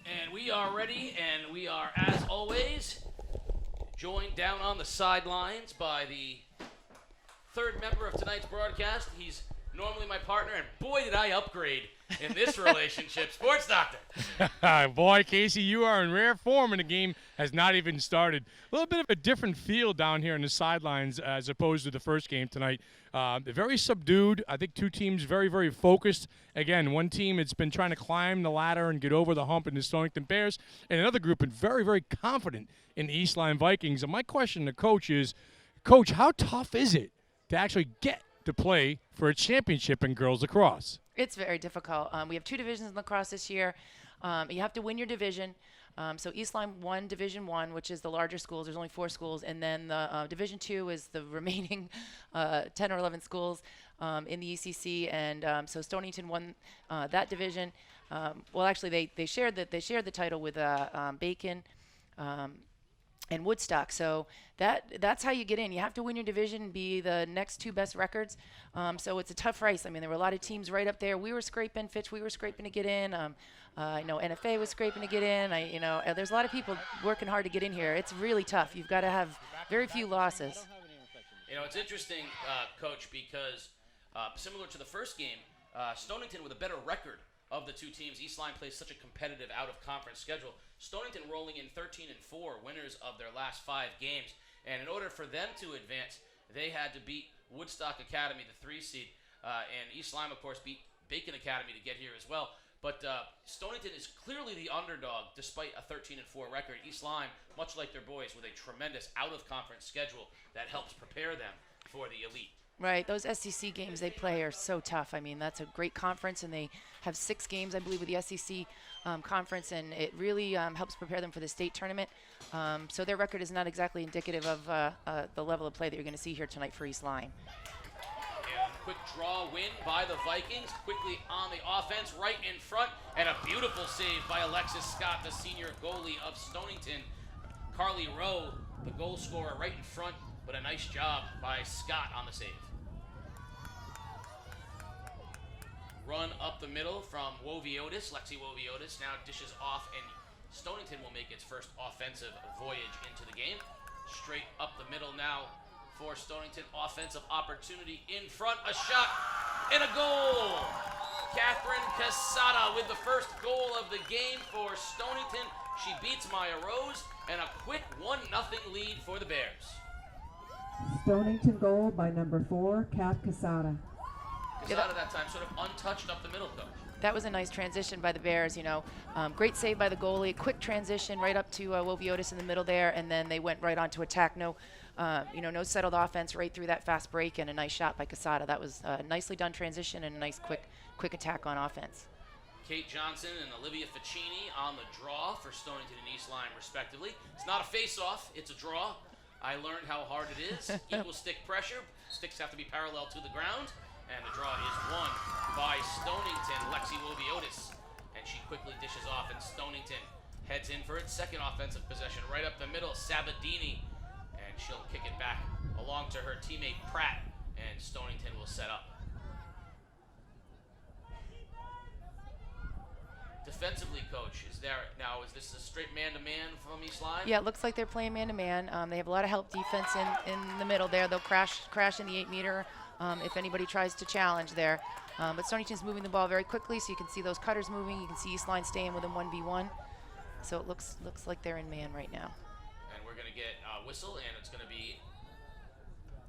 And we are ready, and we are, as always, joined down on the sidelines by the third member of tonight's broadcast. He's normally my partner, and boy, did I upgrade in this relationship. Sports Doctor. Boy, Casey, you are in rare form, and the game has not even started. A little bit of a different feel down here on the sidelines as opposed to the first game tonight. Very subdued. I think two teams very, very focused. Again, one team that's been trying to climb the ladder and get over the hump in the Stonington Bears, and another group and very, very confident in the East Lyme Vikings. And my question to Coach is, Coach, how tough is it to actually get to play for a championship in girls lacrosse? It's very difficult. We have two divisions in lacrosse this year. You have to win your division. So East Lyme won Division 1, which is the larger schools. There's only 4 schools. And then the Division 2 is the remaining 10 or 11 schools in the ECC. And so Stonington won that division. Well, actually, they shared the title with Bacon and Woodstock. So that's how you get in. You have to win your division and be the next 2 best records. So it's a tough race. I mean, there were a lot of teams right up there. We were scraping, Fitch, we were scraping to get in. I know NFA was scraping to get in. There's a lot of people working hard to get in here. It's really tough. You've got to have very few losses. It's interesting, Coach, because similar to the first game, Stonington with a better record of the two teams. East Lyme plays such a competitive out-of-conference schedule. Stonington rolling in 13-4, winners of their last 5 games. And in order for them to advance, they had to beat Woodstock Academy, the 3 seed, and East Lyme, of course, beat Bacon Academy to get here as well. But Stonington is clearly the underdog despite a 13-4 record. East Lyme, much like their boys, with a tremendous out-of-conference schedule that helps prepare them for the elite. Right, those SEC games they play are so tough. I mean, that's a great conference, and they have 6 games, I believe, with the SEC conference, and it really helps prepare them for the state tournament. So their record is not exactly indicative of the level of play that you're going to see here tonight for East Lyme. Quick draw win by the Vikings. Quickly on the offense, right in front, and a beautiful save by Alexis Scott, the senior goalie of Stonington. Carly Rowe, the goal scorer, right in front, but a nice job by Scott on the save. Run up the middle from Woviotis. Lexi Woviotis now dishes off, and Stonington will make its first offensive voyage into the game. Straight up the middle now for Stonington. Offensive opportunity in front. A shot and a goal. Catherine Cassata with the first goal of the game for Stonington. She beats Maya Rose, and a quick 1-0 lead for the Bears. Stonington goal by number 4, Kat Cassata. Cassata that time sort of untouched up the middle, Coach. That was a nice transition by the Bears, Great save by the goalie. Quick transition right up to Woviotis in the middle there, and then they went right on to attack. No settled offense right through that fast break, and a nice shot by Cassata. That was a nicely done transition and a nice quick attack on offense. Kate Johnson and Olivia Ficini on the draw for Stonington and East Lyme, respectively. It's not a face-off, it's a draw. I learned how hard it is. Equal stick pressure. Sticks have to be parallel to the ground. And the draw is won by Stonington, Lexi Woviotis. And she quickly dishes off, and Stonington heads in for its second offensive possession. Right up the middle, Sabadini. And she'll kick it back along to her teammate Pratt. And Stonington will set up. Defensively, Coach, is this a straight man-to-man from East Lyme? Yeah, it looks like they're playing man-to-man. They have a lot of help defense in the middle there. They'll crash in the 8-meter if anybody tries to challenge there. But Stonington's moving the ball very quickly, so you can see those cutters moving. You can see East Lyme staying with them 1v1. So it looks like they're in man right now. And we're going to get a whistle, and it's going to be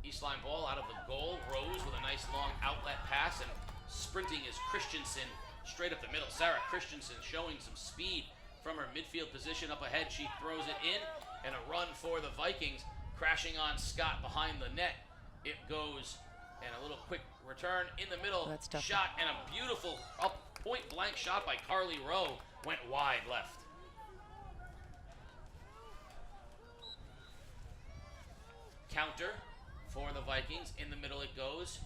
East Lyme ball out of the goal. Rose with a nice long outlet pass, and sprinting is Christensen. Straight up the middle, Sarah Christensen showing some speed from her midfield position up ahead. She throws it in, and a run for the Vikings, crashing on Scott behind the net. It goes, and a little quick return in the middle. That's tough. Shot, and a beautiful point-blank shot by Carly Rowe. Went wide left. Counter for the Vikings. In the middle it goes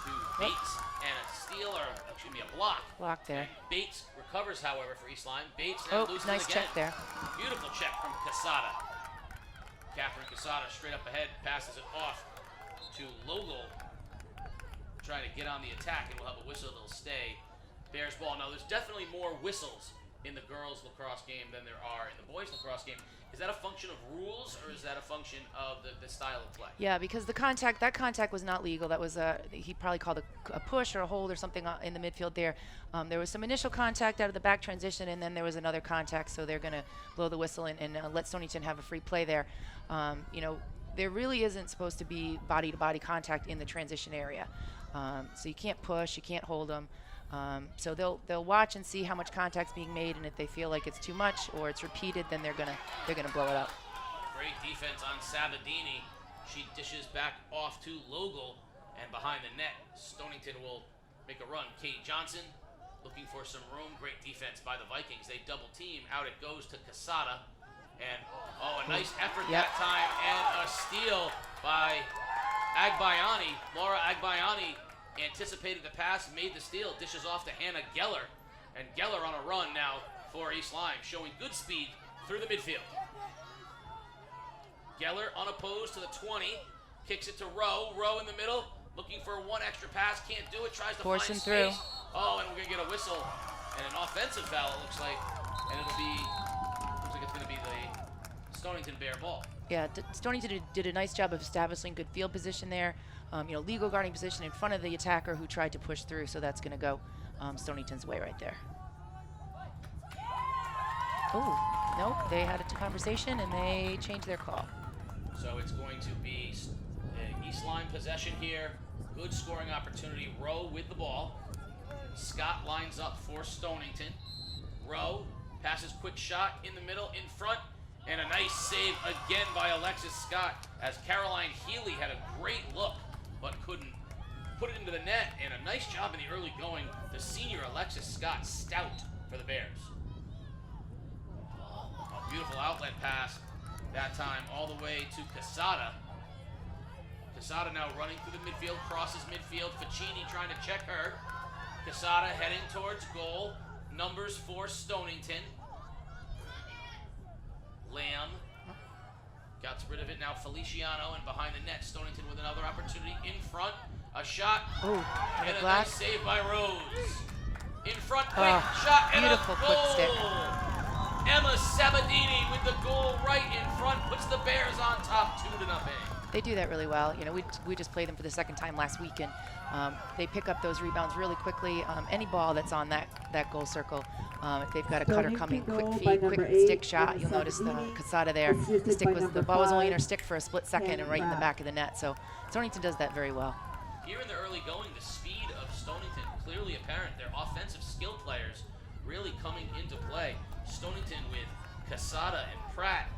to Bates, and a steal, or excuse me, a block. Block there. And Bates recovers, however, for East Lyme. Bates now loses nice again. check there. Beautiful check from Cassata. Catherine Cassata straight up ahead, passes it off to Logol, trying to get on the attack, and we'll have a whistle that'll stay. Bears ball. Now, there's definitely more whistles in the girls lacrosse game than there are in the boys lacrosse game. Is that a function of rules, or is that a function of the style of play? Yeah, because that contact was not legal. That was he probably called a push or a hold or something in the midfield there. There was some initial contact out of the back transition, and then there was another contact, so they're going to blow the whistle and let Stonington have a free play there. There really isn't supposed to be body-to-body contact in the transition area. So you can't push, you can't hold them. So they'll watch and see how much contact's being made, and if they feel like it's too much or it's repeated, then they're gonna blow it up. Great defense on Sabatini. She dishes back off to Logel, and behind the net, Stonington will make a run. Katie Johnson looking for some room. Great defense by the Vikings. They double team. Out it goes to Cassata, and a nice effort that time, and a steal by Agbayani. Laura Agbayani anticipated the pass, made the steal, dishes off to Hannah Geller, and Geller on a run now for East Lyme, showing good speed through the midfield. Geller unopposed to the 20, kicks it to Rowe. Rowe in the middle, looking for one extra pass, can't do it, tries to Forcing find through. space. Oh, and we're gonna get a whistle and an offensive foul, it looks like, and looks like it's gonna be the Stonington Bear ball. Yeah, Stonington did a nice job of establishing good field position there. Legal guarding position in front of the attacker who tried to push through, so that's going to go Stonington's way right there. Oh, nope, they had a conversation and they changed their call. So it's going to be East Lyme possession here. Good scoring opportunity. Rowe with the ball. Scott lines up for Stonington. Rowe passes quick shot in the middle, in front, and a nice save again by Alexis Scott, as Caroline Healy had a great look but couldn't put it into the net, and a nice job in the early going. The senior Alexis Scott, stout for the Bears. A beautiful outlet pass that time all the way to Cassata. Cassata now running through the midfield, crosses midfield. Ficini trying to check her. Cassata heading towards goal. Numbers for Stonington. Lamb got rid of it now. Feliciano, and behind the net, Stonington with another opportunity in front. A shot, and a nice save by Rose. In front, quick shot, and beautiful a quick goal. stick. Emma Sabadini with the goal right in front, puts the Bears on top 2-0. They do that really well. We just played them for the second time last week, and they pick up those rebounds really quickly. Any ball that's on that goal circle, if they've got a cutter coming, quick feed, quick stick shot. You'll notice the Cassata there. The ball was only in her stick for a split second and right in the back of the net. So Stonington does that very well. Here in the early going, the speed of Stonington clearly apparent. Their offensive skill players really coming into play. Stonington with Cassata and Pratt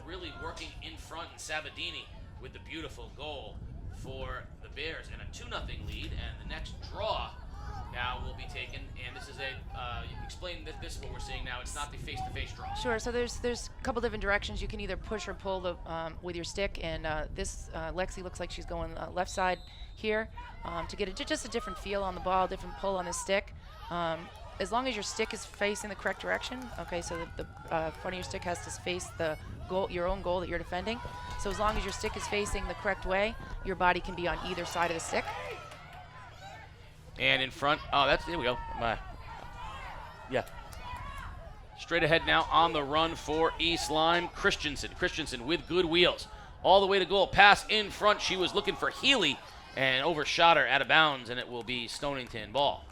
really working in front, and Sabadini with the beautiful goal for the Bears, and a 2-0 lead, and the next draw now will be taken, and this is you explain that this is what we're seeing now. It's not the face-to-face draw. Sure. So there's a couple different directions. You can either push or pull with your stick, and this Lexi looks like she's going left side here to get just a different feel on the ball, different pull on the stick. As long as your stick is facing the correct direction, okay, so the front of your stick has to face the goal, your own goal that you're defending. So as long as your stick is facing the correct way, your body can be on either side of the stick. And in front, there we go. Straight ahead now on the run for East Lyme. Christensen with good wheels. All the way to goal, pass in front. She was looking for Healy and overshot her out of bounds, and it will be Stonington ball.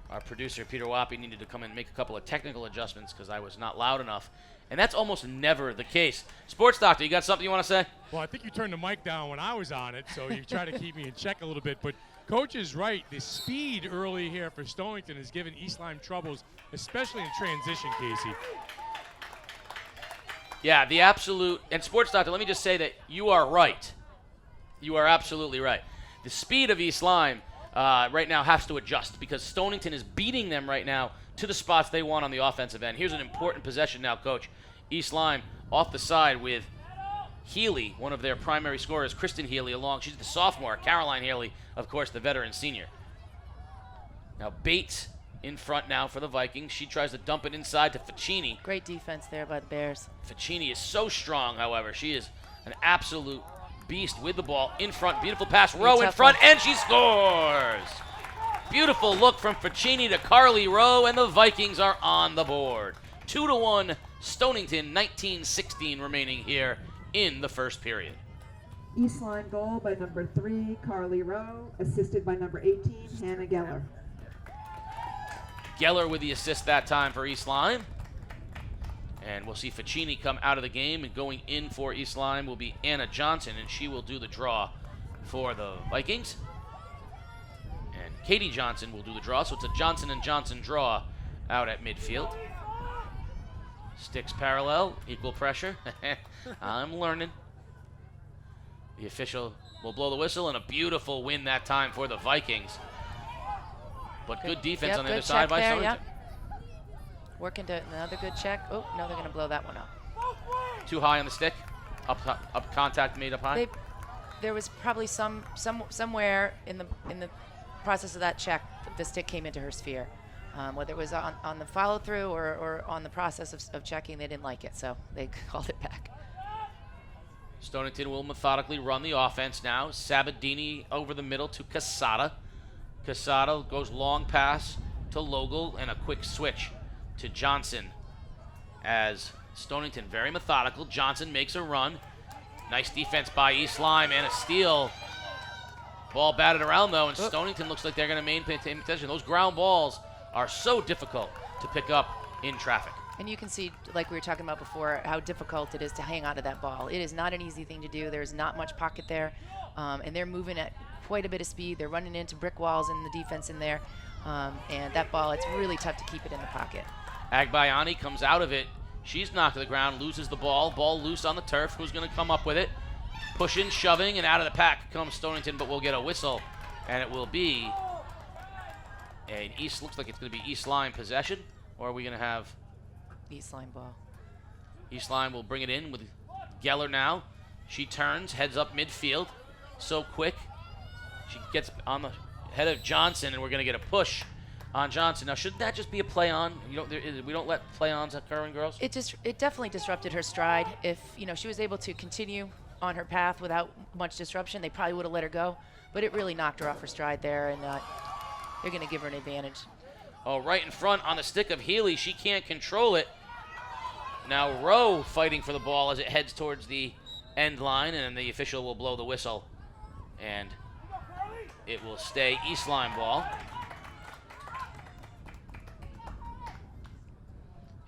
Our producer, Peter Wappy, needed to come in and make a couple of technical adjustments because I was not loud enough. And that's almost never the case. Sports Doctor, you got something you want to say? Well, I think you turned the mic down when I was on it, so you try to keep me in check a little bit. But Coach is right. The speed early here for Stonington has given East Lyme troubles, especially in transition, Casey. Yeah, the absolute – and Sports Doctor, let me just say that you are right. You are absolutely right. The speed of East Lyme right now has to adjust because Stonington is beating them right now to the spots they want on the offensive end. Here's an important possession now, Coach. East Lyme off the side with Healy, one of their primary scorers, Kristen Healy, along. She's the sophomore. Caroline Healy, of course, the veteran senior. Now Bates in front now for the Vikings. She tries to dump it inside to Ficini. Great defense there by the Bears. Ficini is so strong, however. She is an absolute beast with the ball in front. Beautiful pass. Rowe in front, and she scores. Beautiful look from Ficini to Carly Rowe, and the Vikings are on the board. 2-1 Stonington, 19:16 remaining here in the first period. East Lyme goal by number 3, Carly Rowe, assisted by number 18, Hannah Geller. Geller with the assist that time for East Lyme. And we'll see Ficini come out of the game, and going in for East Lyme will be Anna Johnson, and she will do the draw for the Vikings. And Katie Johnson will do the draw, so it's a Johnson and Johnson draw out at midfield. Sticks parallel, equal pressure. I'm learning. The official will blow the whistle, and a beautiful win that time for the Vikings. But good defense on the other side by Stonington. Working to another good check. Oh, no, they're going to blow that one up. Too high on the stick. Up contact made up high. There was probably somewhere in the process of that check, the stick came into her sphere. Whether it was on the follow through or on the process of checking, they didn't like it, so they called it back. Stonington will methodically run the offense now. Sabadini over the middle to Cassata. Cassata goes long pass to Logel, and a quick switch to Johnson as Stonington very methodical. Johnson makes a run. Nice defense by East Lyme, and a steal. Ball batted around though, and Stonington looks like they're going to maintain attention. Those ground balls are so difficult to pick up in traffic. And you can see, like we were talking about before, how difficult it is to hang on to that ball. It is not an easy thing to do. There's not much pocket there, and they're moving at quite a bit of speed. They're running into brick walls in the defense in there, and that ball, it's really tough to keep it in the pocket. Agbayani comes out of it. She's knocked to the ground, loses the ball. Ball loose on the turf. Who's going to come up with it? Pushing, shoving, and out of the pack comes Stonington, but we'll get a whistle, and it will be an East. Looks like it's going to be East Lyme possession, or are we going to have East Lyme ball? East Lyme will bring it in with Geller now. She turns, heads up midfield, so quick. She gets on the head of Johnson, and we're going to get a push on Johnson. Now, shouldn't that just be a play on? We don't let play ons occur in girls. It definitely disrupted her stride. If she was able to continue on her path without much disruption, they probably would have let her go. But it really knocked her off her stride there, and they're going to give her an advantage. Oh, right in front on the stick of Healy. She can't control it. Now Rowe fighting for the ball as it heads towards the end line, and the official will blow the whistle, and it will stay East Lyme ball.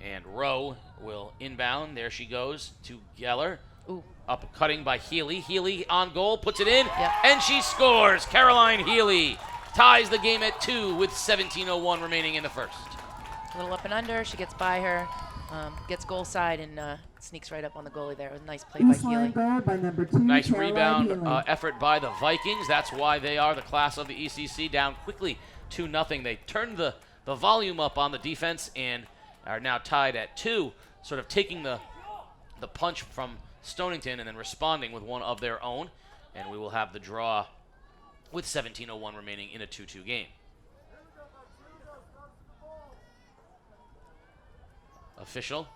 And Rowe will inbound. There she goes to Geller. Ooh. Up cutting by Healy. Healy on goal, puts it in, Yep. and she scores. Caroline Healy ties the game at 2 with 17:01 remaining in the first. A little up and under. She gets by her, gets goal side, and sneaks right up on the goalie there. It was a nice play by East Healy. Lyme goal by number 2, Nice Caroline rebound Healy. effort by the Vikings. That's why they are the class of the ECC, down quickly 2-0. They turned the volume up on the defense and are now tied at 2, sort of taking the punch from Stonington and then responding with one of their own. And we will have the draw with 17:01 remaining in a 2-2 game. Official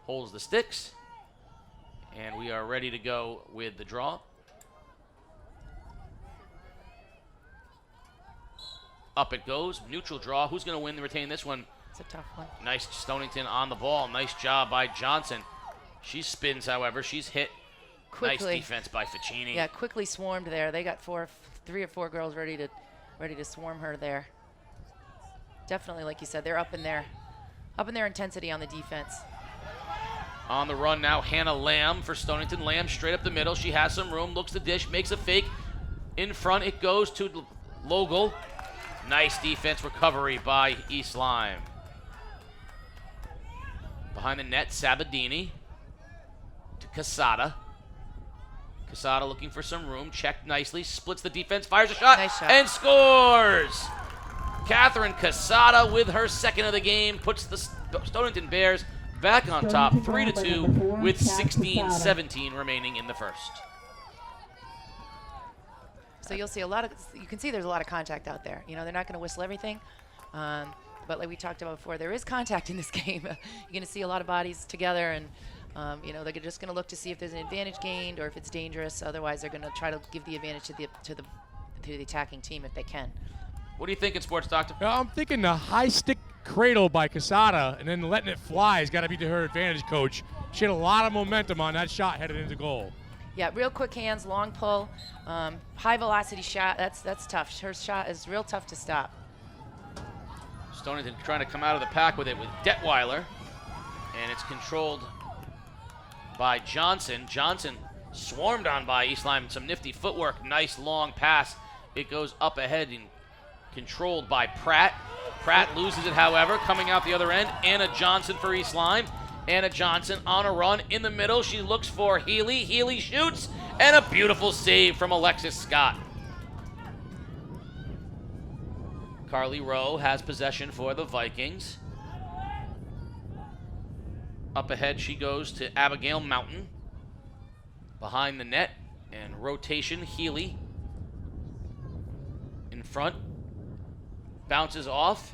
holds the sticks, and we are ready to go with the draw. Up it goes, neutral draw. Who's going to win and retain this one? It's a tough one. Nice Stonington on the ball. Nice job by Johnson. She spins, however. She's hit. Quickly. Nice defense by Ficini. Yeah, quickly swarmed there. They got 3 or 4 girls ready to swarm her there. Definitely, like you said, they're up in their intensity on the defense. On the run now, Hannah Lamb for Stonington. Lamb straight up the middle. She has some room, looks the dish, makes a fake. In front, it goes to Logel. Nice defense recovery by East Lyme. Behind the net, Sabadini to Cassata. Cassata looking for some room, checked nicely, splits the defense, fires a shot, Nice shot. and scores! Catherine Cassata with her second of the game puts the Stonington Bears back on top, 3-2 with 16-17 remaining in the first. So you'll see you can see there's a lot of contact out there. They're not going to whistle everything, but like we talked about before, there is contact in this game. You're going to see a lot of bodies together, and they're just going to look to see if there's an advantage gained or if it's dangerous. Otherwise, they're going to try to give the advantage to the attacking team if they can. What are you thinking, Sports Doctor? I'm thinking the high stick cradle by Cassata and then letting it fly has got to be to her advantage, Coach. She had a lot of momentum on that shot headed into goal. Yeah, real quick hands, long pull, high velocity shot. That's tough. Her shot is real tough to stop. Stonington trying to come out of the pack with it with Detweiler, and it's controlled by Johnson. Johnson swarmed on by East Lyme. Some nifty footwork. Nice long pass. It goes up ahead and controlled by Pratt. Pratt loses it, however, coming out the other end. Anna Johnson for East Lyme. Anna Johnson on a run in the middle. She looks for Healy. Healy shoots, and a beautiful save from Alexis Scott. Carly Rowe has possession for the Vikings. Up ahead she goes to Abigail Mountain. Behind the net, and rotation, Healy in front. Bounces off.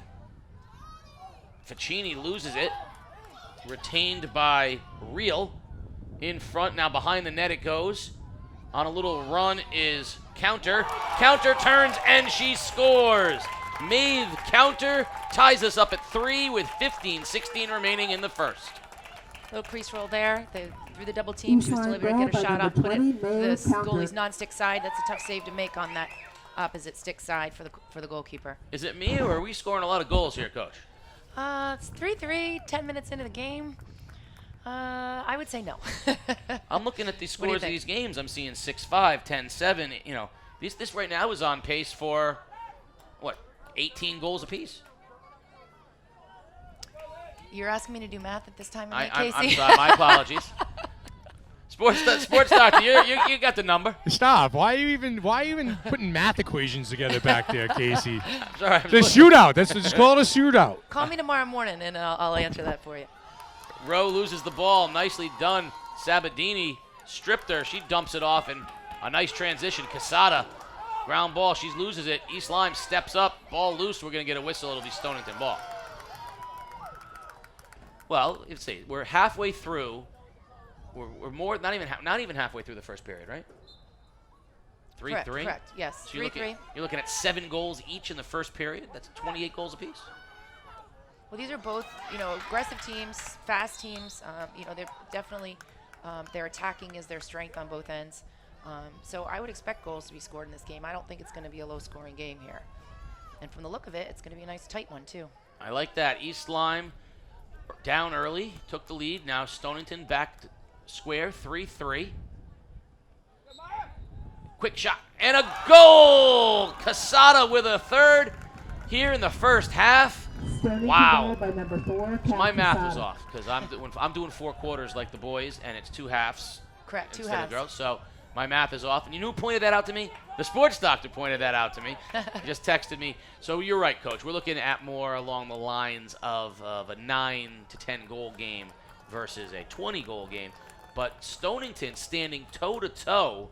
Ficini loses it. Retained by Reel. In front, now behind the net it goes. On a little run is Counter. Counter turns and she scores. Maeve Counter ties us up at 3 with 15-16 remaining in the first. Little crease roll there. They through the double team. She was delivered to get a shot off. Put it the goalie's non-stick side. That's a tough save to make on that opposite stick side for the goalkeeper. Is it me, or are we scoring a lot of goals here, Coach? It's 3-3, 10 minutes into the game. I would say no. I'm looking at the What do you scores of think? these games. I'm seeing 6-5, 10-7. You know, this right now is on pace for, what, 18 goals apiece? You're asking me to do math at this time of night, I'm Casey? sorry, my apologies. Sports Doctor, you got the number. Stop. Why are you even putting math equations together back there, Casey? I'm sorry. The shootout. That's just call it a shootout. Call me tomorrow morning, and I'll answer that for you. Rowe loses the ball. Nicely done. Sabadini stripped her. She dumps it off, and a nice transition. Cassata, ground ball. She loses it. East Lyme steps up. Ball loose. We're going to get a whistle. It'll be Stonington ball. Well, let's see. We're halfway through. We're more not even halfway through the first period, right? 3-3. Correct. Yes. So 3-3. you're looking at 7 goals each in the first period. That's 28 goals apiece. Well, these are both, aggressive teams, fast teams. They're definitely their attacking is their strength on both ends. So I would expect goals to be scored in this game. I don't think it's going to be a low-scoring game here. And from the look of it, it's going to be a nice tight one too. I like that. East Lyme down early, took the lead. Now Stonington back to square, 3-3. Quick shot and a goal! Cassata with a third here in the first half. Wow. By number 4, So my math was Cassata. off because I'm doing 4 quarters like the boys, and it's 2 halves. Correct. 2 instead of halves. girls. So my math is off. And you know who pointed that out to me? The sports doctor pointed that out to me. He just texted me. So you're right, Coach. We're looking at more along the lines of a 9 to 10 goal game versus a 20 goal game. But Stonington standing toe-to-toe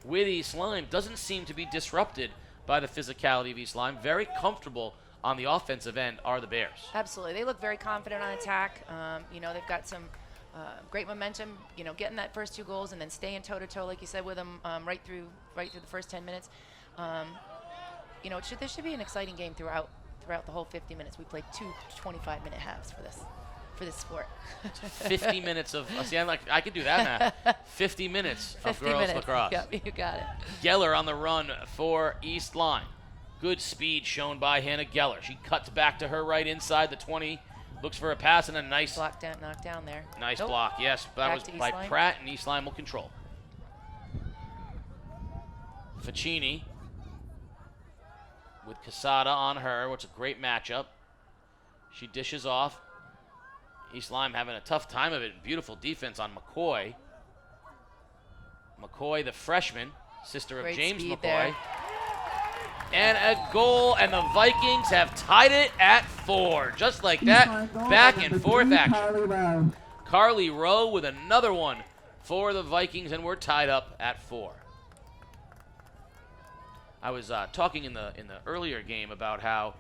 with East Lyme doesn't seem to be disrupted by the physicality of East Lyme. Very comfortable on the offensive end are the Bears. Absolutely. They look very confident on attack. They've got some great momentum, getting that first 2 goals and then staying toe-to-toe, like you said, with them right through the first 10 minutes. This should be an exciting game throughout the whole 50 minutes. We played 2 25-minute halves for this sport. 50 minutes of I could do that math. 50 minutes of 50 girls minutes. lacrosse. Yep, you got it. Geller on the run for East Lyme. Good speed shown by Hannah Geller. She cuts back to her right inside the 20, looks for a pass and a nice Knocked down there. nice Nope. block. Yes, that Back was to East by Lyme. Pratt, and East Lyme will control. Ficini with Cassata on her, which is a great matchup. She dishes off. East Lyme having a tough time of it. Beautiful defense on McCoy. McCoy, the freshman, sister of Great James speed McCoy. there. And a goal, and the Vikings have tied it at 4. Just like that, East Lyme goal by back number and forth 3, action. Carly Rowe. Carly Rowe with another one for the Vikings, and we're tied up at 4. I was talking in the earlier game about how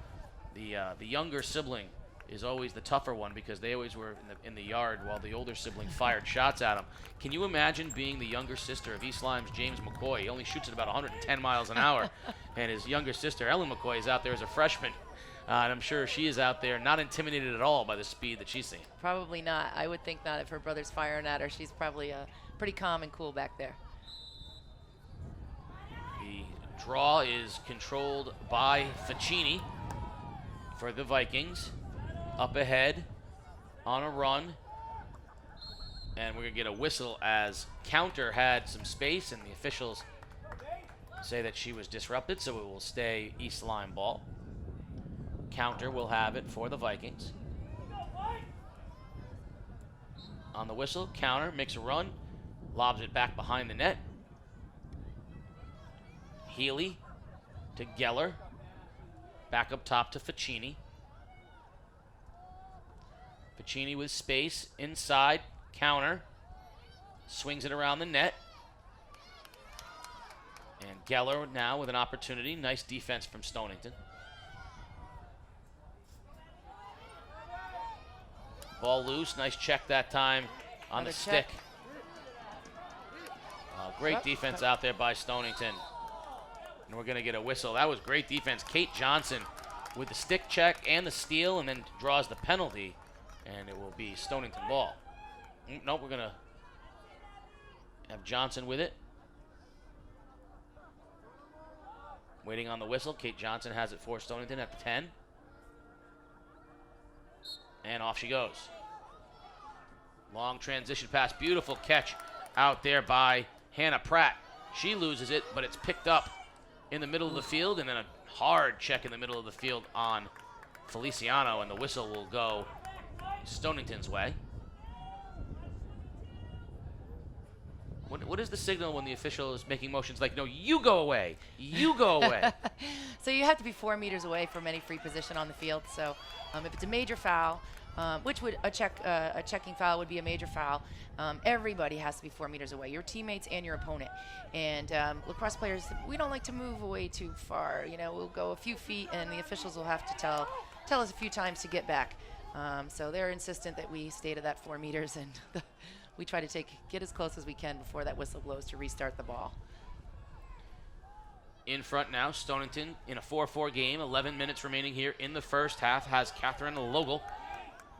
the younger sibling is always the tougher one because they always were in the yard while the older sibling fired shots at him. Can you imagine being the younger sister of East Lyme's James McCoy? He only shoots at about 110 miles an hour, and his younger sister, Ellen McCoy, is out there as a freshman. And I'm sure she is out there not intimidated at all by the speed that she's seeing. Probably not. I would think not. If her brother's firing at her, she's probably pretty calm and cool back there. The draw is controlled by Ficini for the Vikings. Up ahead on a run. And we're going to get a whistle as Counter had some space, and the officials say that she was disrupted, so it will stay East Lyme ball. Counter will have it for the Vikings. On the whistle, Counter makes a run, lobs it back behind the net. Healy to Geller. Back up top to Ficini. Ficini with space inside. Counter. Swings it around the net. And Geller now with an opportunity. Nice defense from Stonington. Ball loose. Nice check that time on the stick. Great defense out there by Stonington. And we're going to get a whistle. That was great defense. Kate Johnson with the stick check and the steal, and then draws the penalty. And it will be Stonington ball. Nope, we're going to have Johnson with it. Waiting on the whistle. Kate Johnson has it for Stonington at the 10. And off she goes. Long transition pass. Beautiful catch out there by Hannah Pratt. She loses it, but it's picked up in the middle of the field, and then a hard check in the middle of the field on Feliciano, and the whistle will go Stonington's way. What is the signal when the official is making motions like, no, you go away, you go away? So you have to be 4 meters away from any free position on the field. So if it's a major foul, which would a checking foul would be a major foul, everybody has to be 4 meters away, your teammates and your opponent. And lacrosse players, we don't like to move away too far. You know, we'll go a few feet, and the officials will have to tell us a few times to get back. So they're insistent that we stay to that 4 meters, and we try to get as close as we can before that whistle blows to restart the ball. In front now, Stonington in a 4-4 game. 11 minutes remaining here in the first half. Has Catherine Logel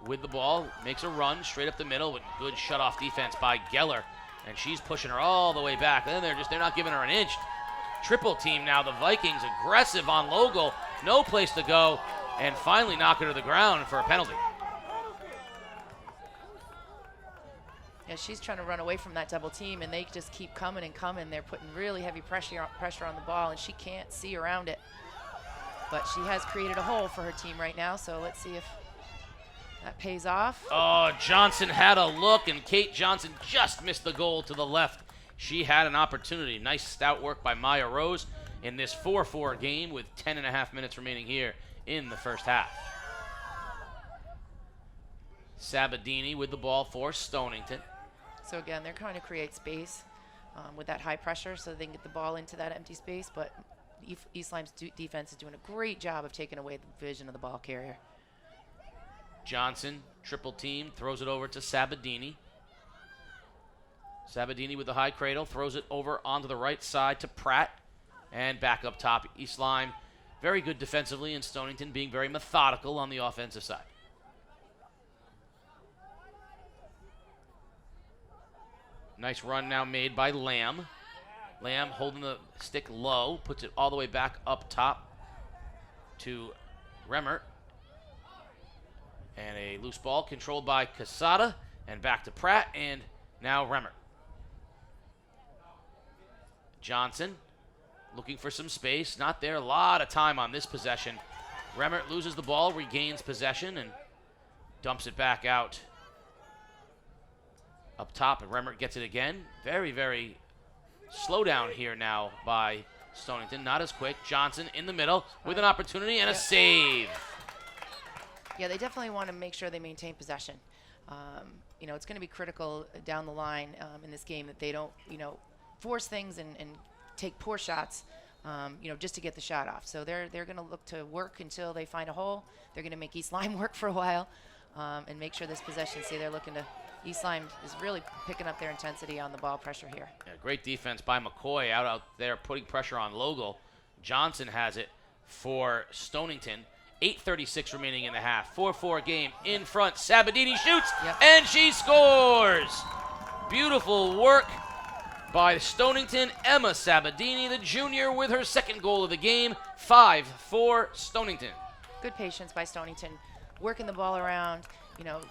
with the ball. Makes a run straight up the middle with good shutoff defense by Geller. And she's pushing her all the way back. And then they're not giving her an inch. Triple team now. The Vikings aggressive on Logel. No place to go. And finally knock her to the ground for a penalty. Yeah, she's trying to run away from that double team, and they just keep coming and coming. They're putting really heavy pressure on the ball, and she can't see around it. But she has created a hole for her team right now, so let's see if that pays off. Oh, Johnson had a look, and Kate Johnson just missed the goal to the left. She had an opportunity. Nice stout work by Maya Rose in this 4-4 game with 10.5 minutes remaining here in the first half. Sabadini with the ball for Stonington. So again, they're trying to create space with that high pressure so they can get the ball into that empty space, but East Lyme's defense is doing a great job of taking away the vision of the ball carrier. Johnson, triple team, throws it over to Sabadini. Sabadini with the high cradle, throws it over onto the right side to Pratt, and back up top. East Lyme very good defensively, and Stonington being very methodical on the offensive side. Nice run now made by Lamb. Lamb holding the stick low, puts it all the way back up top to Remmert. And a loose ball controlled by Cassata, and back to Pratt, and now Remmert. Johnson looking for some space, not there. A lot of time on this possession. Remmert loses the ball, regains possession, and dumps it back out up top, and Remmert gets it again. Very, very slow down here now by Stonington. Not as quick. Johnson in the middle with an opportunity and a save. Yeah, they definitely want to make sure they maintain possession. You know, it's going to be critical down the line in this game that they don't, you know, force things and take poor shots just to get the shot off. So they're going to look to work until they find a hole. They're going to make East Lyme work for a while and make sure this possession. See, they're looking to East Lyme is really picking up their intensity on the ball pressure here. Yeah, great defense by McCoy out there putting pressure on Logal. Johnson has it for Stonington. 8:36 remaining in the half. 4-4 game in front. Sabadini shoots, and she scores. Beautiful work by Stonington. Emma Sabadini, the junior, with her second goal of the game. 5-4 Stonington. Good patience by Stonington, working the ball around,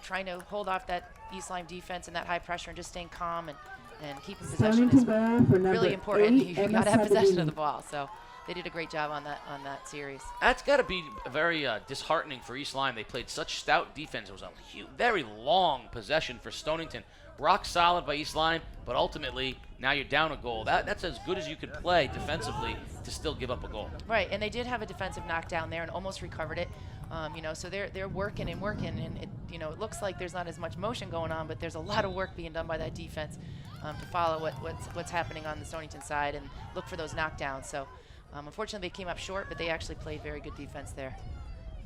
trying to hold off that East Lyme defense and that high pressure and just staying calm and keeping possession is really important. You got to have possession of the ball. So they did a great job on that series. That's got to be very disheartening for East Lyme. They played such stout defense. It was a very long possession for Stonington. Rock solid by East Lyme, but ultimately now you're down a goal. That's as good as you could play defensively to still give up a goal. Right, and they did have a defensive knockdown there and almost recovered it. So they're working, and it looks like there's not as much motion going on, but there's a lot of work being done by that defense to follow what's happening on the Stonington side and look for those knockdowns. So unfortunately they came up short, but they actually played very good defense there.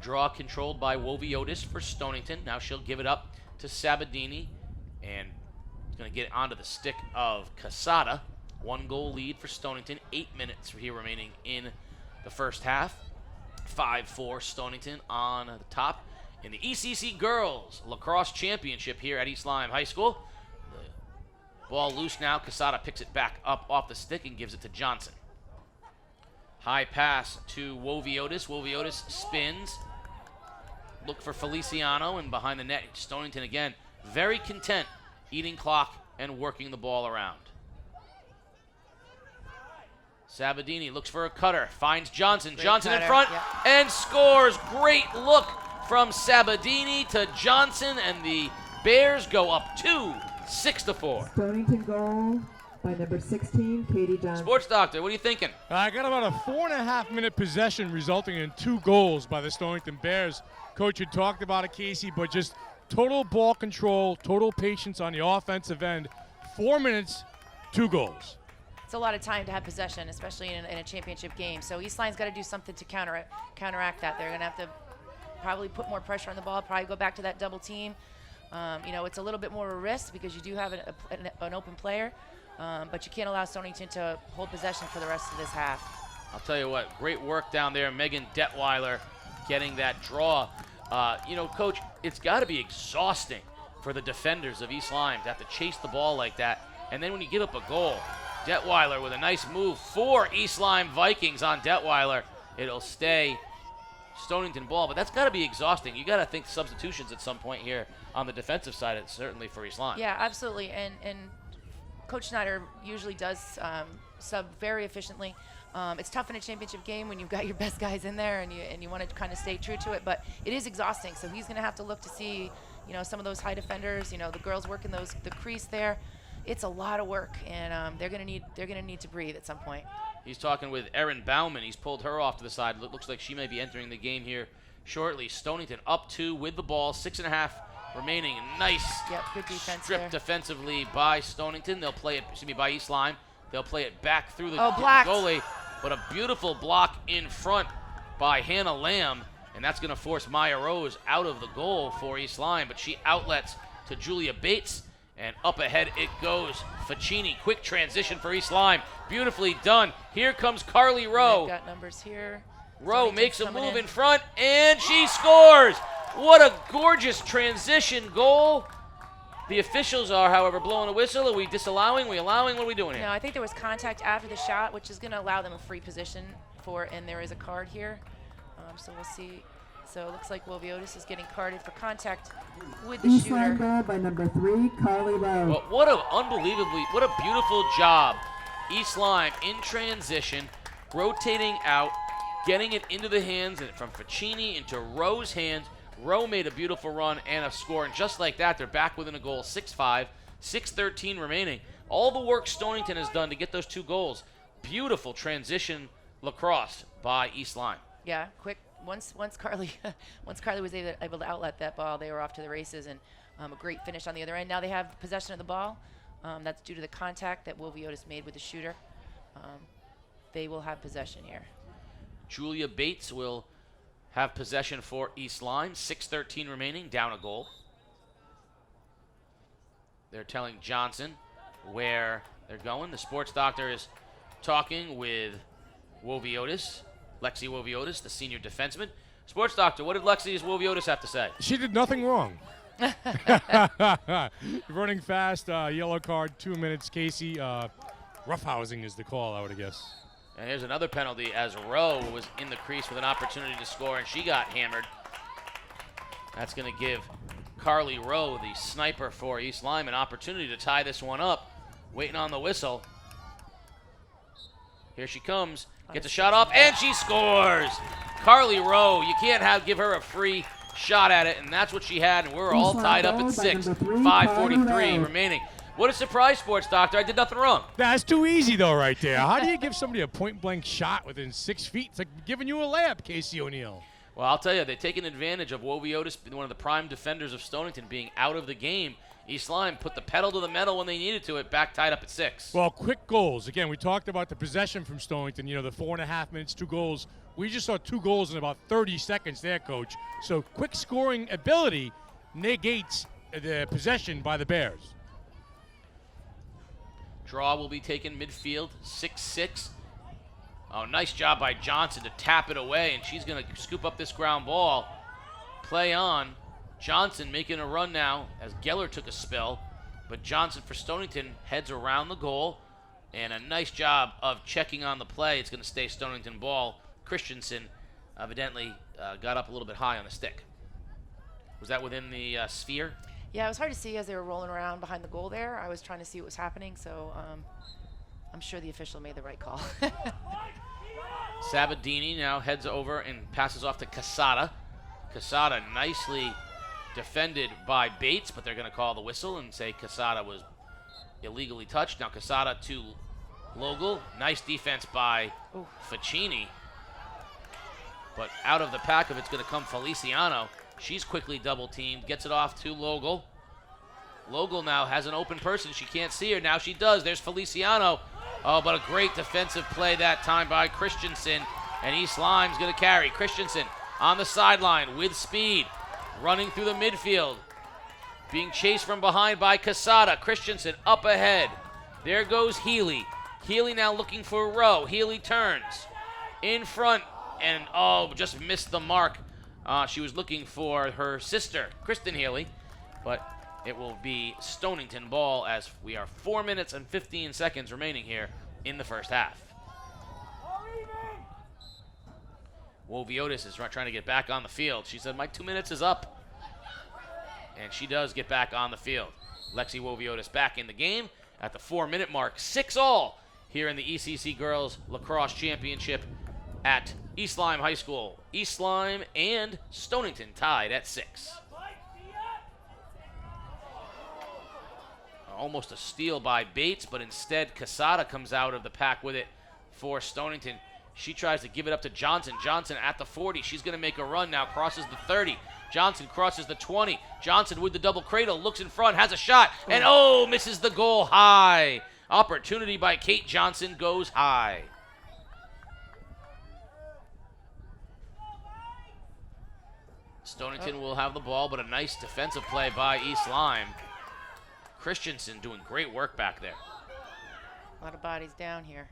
Draw controlled by Woviotis for Stonington. Now she'll give it up to Sabadini, and it's going to get onto the stick of Cassata. 1-goal lead for Stonington. 8 minutes here remaining in the first half. 5-4 Stonington on the top in the ECC Girls Lacrosse Championship here at East Lyme High School. The ball loose now. Cassata picks it back up off the stick and gives it to Johnson. High pass to Woviotis. Woviotis spins. Look for Feliciano, and behind the net, Stonington again very content eating clock and working the ball around. Sabadini looks for a cutter, finds Johnson. Great Johnson cutter, in front yep. and scores. Great look from Sabadini to Johnson, and the Bears go up 6-4. Stonington goal by number 16, Katie Johnson. Sports Doctor, what are you thinking? I got about a 4.5-minute possession resulting in 2 goals by the Stonington Bears. Coach had talked about it, Casey, but just total ball control, total patience on the offensive end. 4 minutes, 2 goals. It's a lot of time to have possession, especially in a championship game. So East Lyme's got to do something to counteract that. They're going to have to probably put more pressure on the ball, probably go back to that double team. It's a little bit more of a risk because you do have an open player, but you can't allow Stonington to hold possession for the rest of this half. I'll tell you what, great work down there. Megan Detweiler getting that draw. Coach, it's got to be exhausting for the defenders of East Lyme to have to chase the ball like that. And then when you give up a goal, Detweiler with a nice move for East Lyme Vikings on Detweiler. It'll stay Stonington ball, but that's got to be exhausting. You got to think substitutions at some point here on the defensive side, certainly for East Lyme. Yeah, absolutely. And Coach Snyder usually does sub very efficiently. It's tough in a championship game when you've got your best guys in there and you want to kind of stay true to it, but it is exhausting. So he's going to have to look to see, some of those high defenders, the girls working the crease there. It's a lot of work, and they're going to need to breathe at some point. He's talking with Erin Bauman. He's pulled her off to the side. Looks like she may be entering the game here shortly. Stonington up 2 with the ball. 6.5 remaining. Nice good defense strip there. Defensively by Stonington. They'll play it, by East Lyme. They'll play it back through the goalie. But a beautiful block in front by Hannah Lamb, and that's going to force Maya Rose out of the goal for East Lyme. But she outlets to Julia Bates. And up ahead it goes. Ficini, quick transition for East Lyme. Beautifully done. Here comes Carly Rowe. They've got numbers here. Rowe makes a move in front, and she scores. What a gorgeous transition goal. The officials are, however, blowing a whistle. Are we disallowing? Are we allowing? What are we doing here? No, I think there was contact after the shot, which is going to allow them a free position and there is a card here. So we'll see. So it looks like Woviotis is getting carded for contact with the East Lyme shooter. goal by number 3, Carly Rowe. Well, what a beautiful job. East Lyme in transition, rotating out, getting it into the hands, and from Ficini into Rowe's hands. Rowe made a beautiful run and a score, and just like that, they're back within a goal. 6-5, 6:13 remaining. All the work Stonington has done to get those 2 goals. Beautiful transition lacrosse by East Lyme. Yeah, quick. Once Carly was able to outlet that ball, they were off to the races, and a great finish on the other end. Now they have possession of the ball. That's due to the contact that Woviotis made with the shooter. they will have possession here. Julia Bates will have possession for East Lyme. 6:13 remaining, down a goal. They're telling Johnson where they're going. The sports doctor is talking with Woviotis, Lexi Woviotis, the senior defenseman. Sports doctor, what did Lexi Woviotis have to say? She did nothing wrong. Running fast, yellow card, 2 minutes. Casey, roughhousing is the call, I would guess. And here's another penalty as Rowe was in the crease with an opportunity to score, and she got hammered. That's going to give Carly Rowe, the sniper for East Lyme, an opportunity to tie this one up. Waiting on the whistle. Here she comes. Gets a shot off, and she scores! Carly Rowe, you can't give her a free shot at it, and that's what she had, and we're all tied up at 6. 5:43 remaining. What a surprise, sports doctor. I did nothing wrong. That's too easy, though, right there. How do you give somebody a point-blank shot within 6 feet? It's like giving you a layup, Casey O'Neill. Well, I'll tell you, they've taken advantage of Woviotis, one of the prime defenders of Stonington, being out of the game. East Lyme put the pedal to the metal when they needed to. It back tied up at 6. Well, quick goals. Again, we talked about the possession from Stonington, the 4.5 minutes, 2 goals. We just saw 2 goals in about 30 seconds there, Coach. So quick scoring ability negates the possession by the Bears. Draw will be taken midfield, 6-6. Oh, nice job by Johnson to tap it away, and she's going to scoop up this ground ball. Play on. Johnson making a run now as Geller took a spill, but Johnson for Stonington heads around the goal, and a nice job of checking on the play. It's going to stay Stonington ball. Christensen evidently got up a little bit high on the stick. Was that within the sphere? Yeah, it was hard to see as they were rolling around behind the goal there. I was trying to see what was happening, so I'm sure the official made the right call. Sabadini now heads over and passes off to Cassata. Cassata nicely defended by Bates, but they're going to call the whistle and say Cassata was illegally touched. Now Cassata to Logel. Nice defense by Ficini. But out of the pack of it's going to come Feliciano. She's quickly double-teamed, gets it off to Logel. Logel now has an open person. She can't see her. Now she does. There's Feliciano. Oh, but a great defensive play that time by Christensen. And East Lyme's going to carry. Christensen on the sideline with speed. Running through the midfield. Being chased from behind by Cassata. Christensen up ahead. There goes Healy. Healy now looking for Rowe. Healy turns. In front. And, just missed the mark. She was looking for her sister, Kristen Healy. But it will be Stonington ball as we are 4 minutes and 15 seconds remaining here in the first half. Woviotis is trying to get back on the field. She said, my 2 minutes is up. And she does get back on the field. Lexi Woviotis back in the game at the 4-minute mark. 6-all here in the ECC Girls Lacrosse Championship at East Lyme High School. East Lyme and Stonington tied at 6. Almost a steal by Bates, but instead Cassata comes out of the pack with it for Stonington. She tries to give it up to Johnson. Johnson at the 40. She's going to make a run now, crosses the 30. Johnson crosses the 20. Johnson with the double cradle, looks in front, has a shot, and misses the goal high. Opportunity by Kate Johnson goes high. Stonington will have the ball, but a nice defensive play by East Lyme. Christensen doing great work back there. A lot of bodies down here.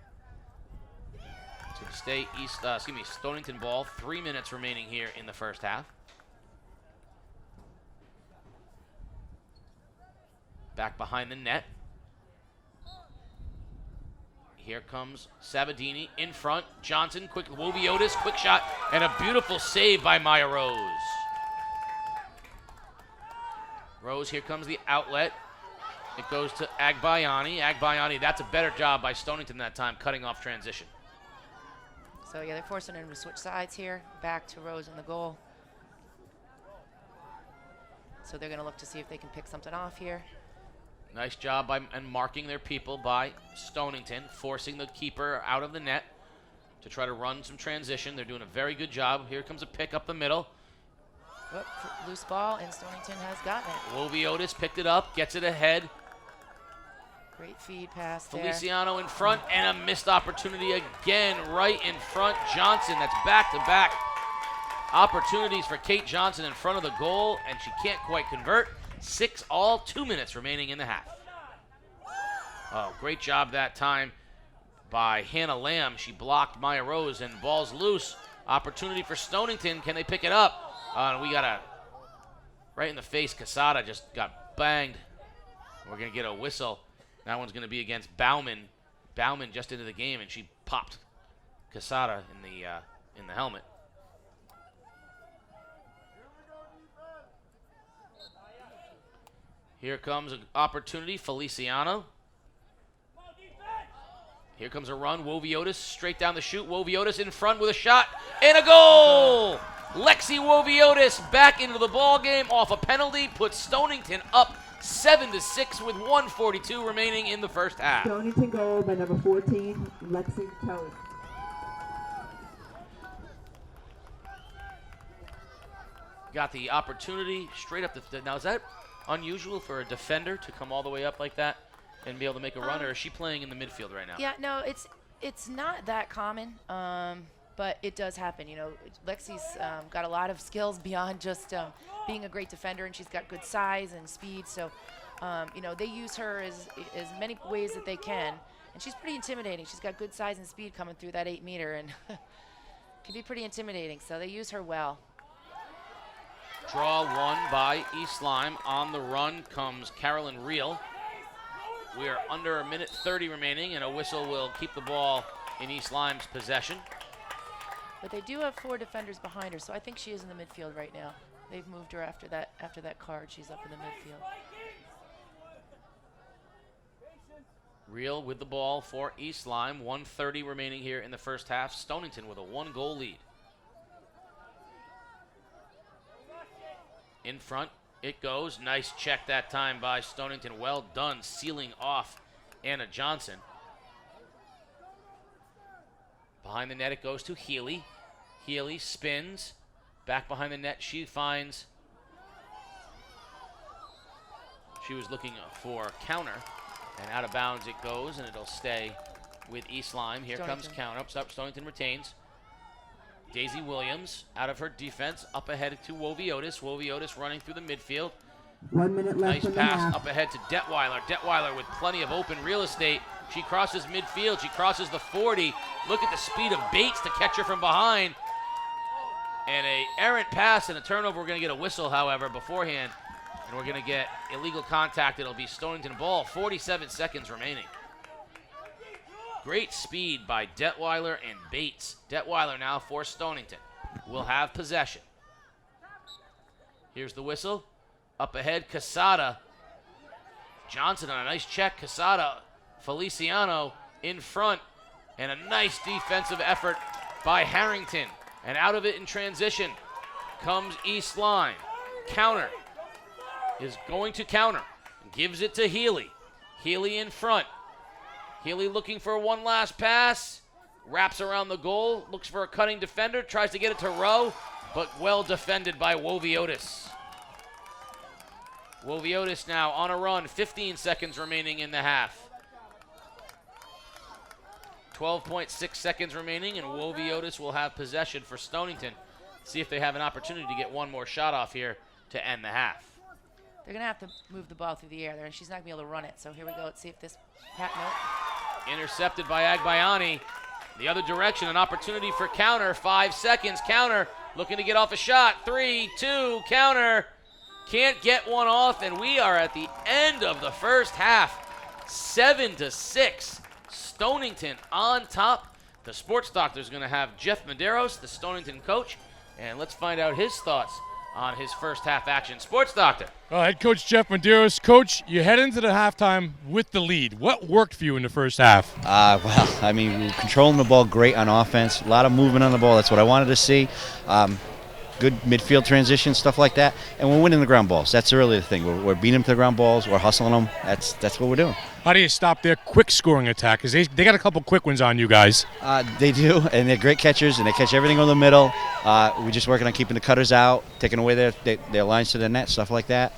To stay Stonington ball. 3 minutes remaining here in the first half. Back behind the net. Here comes Sabadini in front. Johnson, quick, Woviotis, quick shot, and a beautiful save by Maya Rose. Rose, here comes the outlet. It goes to Agbayani. Agbayani, that's a better job by Stonington that time, cutting off transition. So, yeah, they're forcing him to switch sides here. Back to Rose in the goal. So they're going to look to see if they can pick something off here. Nice job and marking their people by Stonington, forcing the keeper out of the net to try to run some transition. They're doing a very good job. Here comes a pick up the middle. Loose ball, and Stonington has gotten it. Woviotis picked it up, gets it ahead. Great feed pass there. Feliciano in front, and a missed opportunity again right in front. Johnson, that's back-to-back opportunities for Kate Johnson in front of the goal, and she can't quite convert. 6-all, 2 minutes remaining in the half. Oh, great job that time by Hannah Lamb. She blocked Maya Rose, and ball's loose. Opportunity for Stonington. Can they pick it up? We got a right in the face. Cassata just got banged. We're going to get a whistle. That one's going to be against Bauman. Bauman just into the game, and she popped Cassata in the helmet. Here comes an opportunity, Feliciano. Here comes a run, Woviotis straight down the chute. Woviotis in front with a shot and a goal! Lexi Woviotis back into the ball game off a penalty, puts Stonington up 7-6 with 1:42 remaining in the first half. Stonington goal by number 14, Lexi Kelly. Got the opportunity straight up the. Now, is that unusual for a defender to come all the way up like that and be able to make a run, or is she playing in the midfield right now? Yeah, no, it's not that common, but it does happen. You know, Lexi's got a lot of skills beyond just being a great defender, and she's got good size and speed. So, you know, they use her as many ways that they can, and she's pretty intimidating. She's got good size and speed coming through that 8 meter, and can be pretty intimidating. So they use her well. Draw one by East Lyme. On the run comes Carolyn Reel. We are under a minute 30 remaining, and a whistle will keep the ball in East Lyme's possession. But they do have 4 defenders behind her, so I think she is in the midfield right now. They've moved her after that card. She's up in the midfield. Reel with the ball for East Lyme. 1:30 remaining here in the first half. Stonington with a 1-goal lead. In front it goes. Nice check that time by Stonington. Well done, sealing off Anna Johnson. Behind the net it goes to Healy. Healy spins. Back behind the net she finds. She was looking for counter. And out of bounds it goes, and it'll stay with East Lyme. Here comes counter. Up, Stonington retains. Daisy Williams out of her defense, up ahead to Woviotis. Woviotis running through the midfield. 1 minute left Nice in the pass half. up ahead to Detweiler. Detweiler with plenty of open real estate. She crosses midfield. She crosses the 40. Look at the speed of Bates to catch her from behind. And a errant pass and a turnover. We're going to get a whistle, however, beforehand. And we're going to get illegal contact. It'll be Stonington ball. 47 seconds remaining. Great speed by Detweiler and Bates. Detweiler now for Stonington. Will have possession. Here's the whistle. Up ahead, Cassata. Johnson on a nice check. Cassata, Feliciano in front. And a nice defensive effort by Harrington. And out of it in transition comes East Lyme. Counter is going to counter. Gives it to Healy. Healy in front. Healy looking for one last pass. Wraps around the goal. Looks for a cutting defender. Tries to get it to Rowe. But well defended by Woviotis. Woviotis now on a run. 15 seconds remaining in the half. 12.6 seconds remaining, and Woviotis will have possession for Stonington. See if they have an opportunity to get one more shot off here to end the half. They're going to have to move the ball through the air there, and she's not going to be able to run it. So here we go. Let's see if this Intercepted by Agbayani. The other direction, an opportunity for counter. 5 seconds, counter. Looking to get off a shot. 3, 2, counter. Can't get one off, and we are at the end of the first half. 7-6. Stonington on top. The sports doctor is going to have Jeff Medeiros, the Stonington coach, and let's find out his thoughts on his first half action. Sports doctor. Well, head coach Jeff Medeiros. Coach, you head into the halftime with the lead. What worked for you in the first half? Well, I mean, we were controlling the ball great on offense. A lot of movement on the ball. That's what I wanted to see. Good midfield transition, stuff like that. And we're winning the ground balls. That's really the thing. We're beating them to the ground balls. We're hustling them. That's what we're doing. How do you stop their quick scoring attack? Because they got a couple quick ones on you guys. They do, and they're great catchers, and they catch everything on the middle. We're just working on keeping the cutters out, taking away their lines to the net, stuff like that.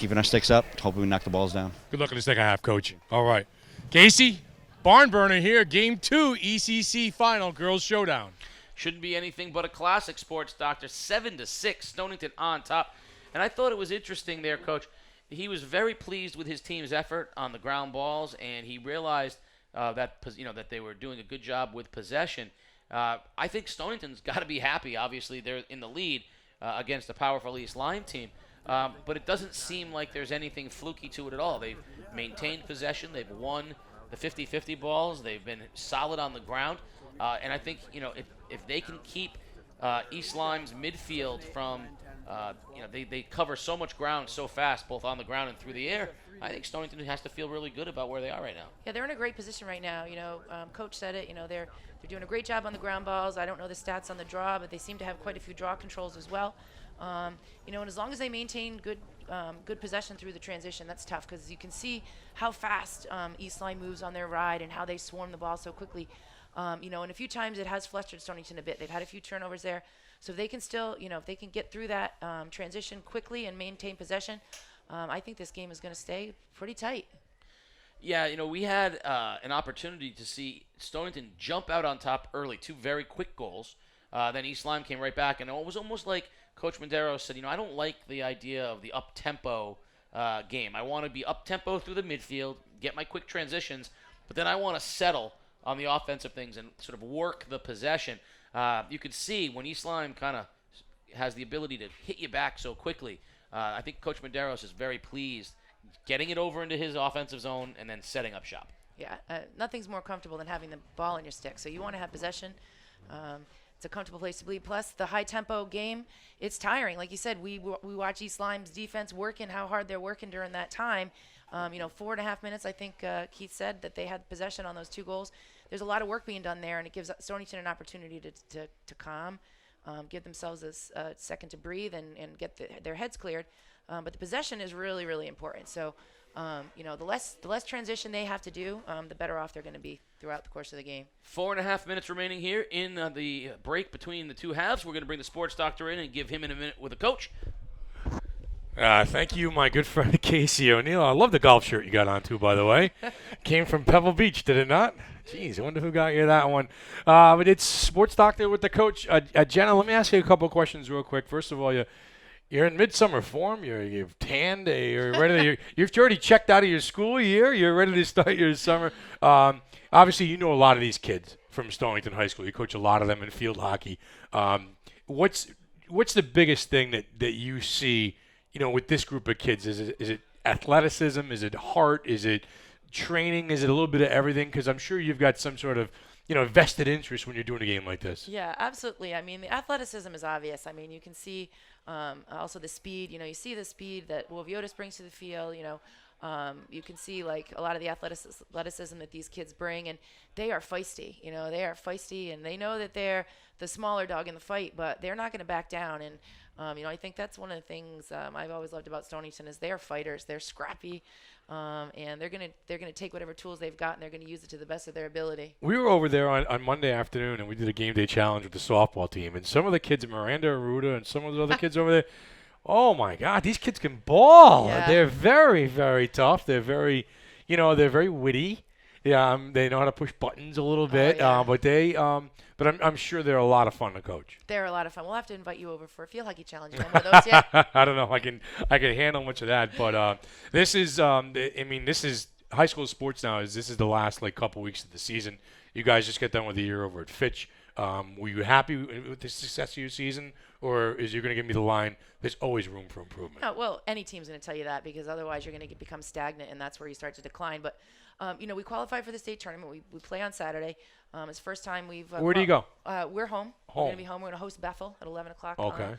keeping our sticks up, hoping we knock the balls down. Good luck in the second half, Coach. All right. Casey, barn burner here. Game 2, ECC final, girls showdown. Shouldn't be anything but a classic, Sports Doctor. 7-6, Stonington on top. And I thought it was interesting there, Coach. He was very pleased with his team's effort on the ground balls, and he realized that they were doing a good job with possession. I think Stonington's got to be happy. Obviously, they're in the lead against a powerful East Lyme team. But it doesn't seem like there's anything fluky to it at all. They've maintained possession. They've won the 50-50 balls. They've been solid on the ground. And I think, if they can keep East Lyme's midfield from, they cover so much ground so fast, both on the ground and through the air. I think Stonington has to feel really good about where they are right now. Yeah, they're in a great position right now. Coach said it. They're doing a great job on the ground balls. I don't know the stats on the draw, but they seem to have quite a few draw controls as well. And as long as they maintain good possession through the transition, that's tough because you can see how fast East Lyme moves on their ride and how they swarm the ball so quickly. And a few times it has flustered Stonington a bit. They've had a few turnovers there. So if they can still, if they can get through that transition quickly and maintain possession, I think this game is going to stay pretty tight. Yeah, we had an opportunity to see Stonington jump out on top early, 2 very quick goals. Then East Lyme came right back, and it was almost like Coach Medeiros said, I don't like the idea of the up-tempo game. I want to be up-tempo through the midfield, get my quick transitions, but then I want to settle on the offensive things and sort of work the possession. You could see when East Lyme kind of has the ability to hit you back so quickly. I think Coach Medeiros is very pleased getting it over into his offensive zone and then setting up shop. Yeah, nothing's more comfortable than having the ball in your stick. So you want to have possession. It's a comfortable place to be. Plus, the high-tempo game, it's tiring. Like you said, we watch East Lyme's defense working, how hard they're working during that time. 4.5 minutes, I think Keith said, that they had possession on those 2 goals. There's a lot of work being done there, and it gives Stonington an opportunity to calm, give themselves a second to breathe and get their heads cleared. But the possession is really, really important. So, the less transition they have to do, the better off they're going to be throughout the course of the game. 4.5 minutes remaining here in the break between the 2 halves. We're going to bring the sports doctor in and give him in a minute with a coach. Thank you, my good friend Casey O'Neill. I love the golf shirt you got on, too, by the way. Came from Pebble Beach, did it not? Jeez, I wonder who got you that one. But it's Sports Doctor with the coach. Jenna, let me ask you a couple of questions real quick. First of all, you're in midsummer form. You've tanned. You're ready. You've already checked out of your school year. You're ready to start your summer. Obviously, you know a lot of these kids from Stonington High School. You coach a lot of them in field hockey. What's the biggest thing that you see, with this group of kids? Is it athleticism? Is it heart? Is it training? Is it a little bit of everything? Because I'm sure you've got some sort of vested interest when you're doing a game like this. Yeah, absolutely. I mean, the athleticism is obvious. I mean, you can see also the speed. You see the speed that Wolviotis brings to the field. You can see like a lot of the athleticism that these kids bring, and they are feisty. They are feisty, and they know that they're the smaller dog in the fight, but they're not going to back down. And I think that's one of the things I've always loved about Stonington is they're fighters. They're scrappy, and they're gonna take whatever tools they've got and they're gonna use it to the best of their ability. We were over there on Monday afternoon, and we did a game day challenge with the softball team. And some of the kids, Miranda Aruda, and some of the other kids over there, oh my God, these kids can ball. Yeah. They're very, very tough. They're very, they're very witty. Yeah, they know how to push buttons a little bit. Yeah. But I'm sure they're a lot of fun to coach. They're a lot of fun. We'll have to invite you over for a field hockey challenge. You know one of those yet? I don't know if I can handle much of that, but this is this is high school sports now. This is the last couple weeks of the season. You guys just get done with the year over at Fitch. Were you happy with the success of your season, or is you going to give me the line? There's always room for improvement. No, well, any team's going to tell you that because otherwise you're going to become stagnant, and that's where you start to decline. But we qualified for the state tournament. We play on Saturday. It's the first time we've. Where do you go? We're home. We're going to be home. We're going to host Bethel at 11 o'clock. Okay.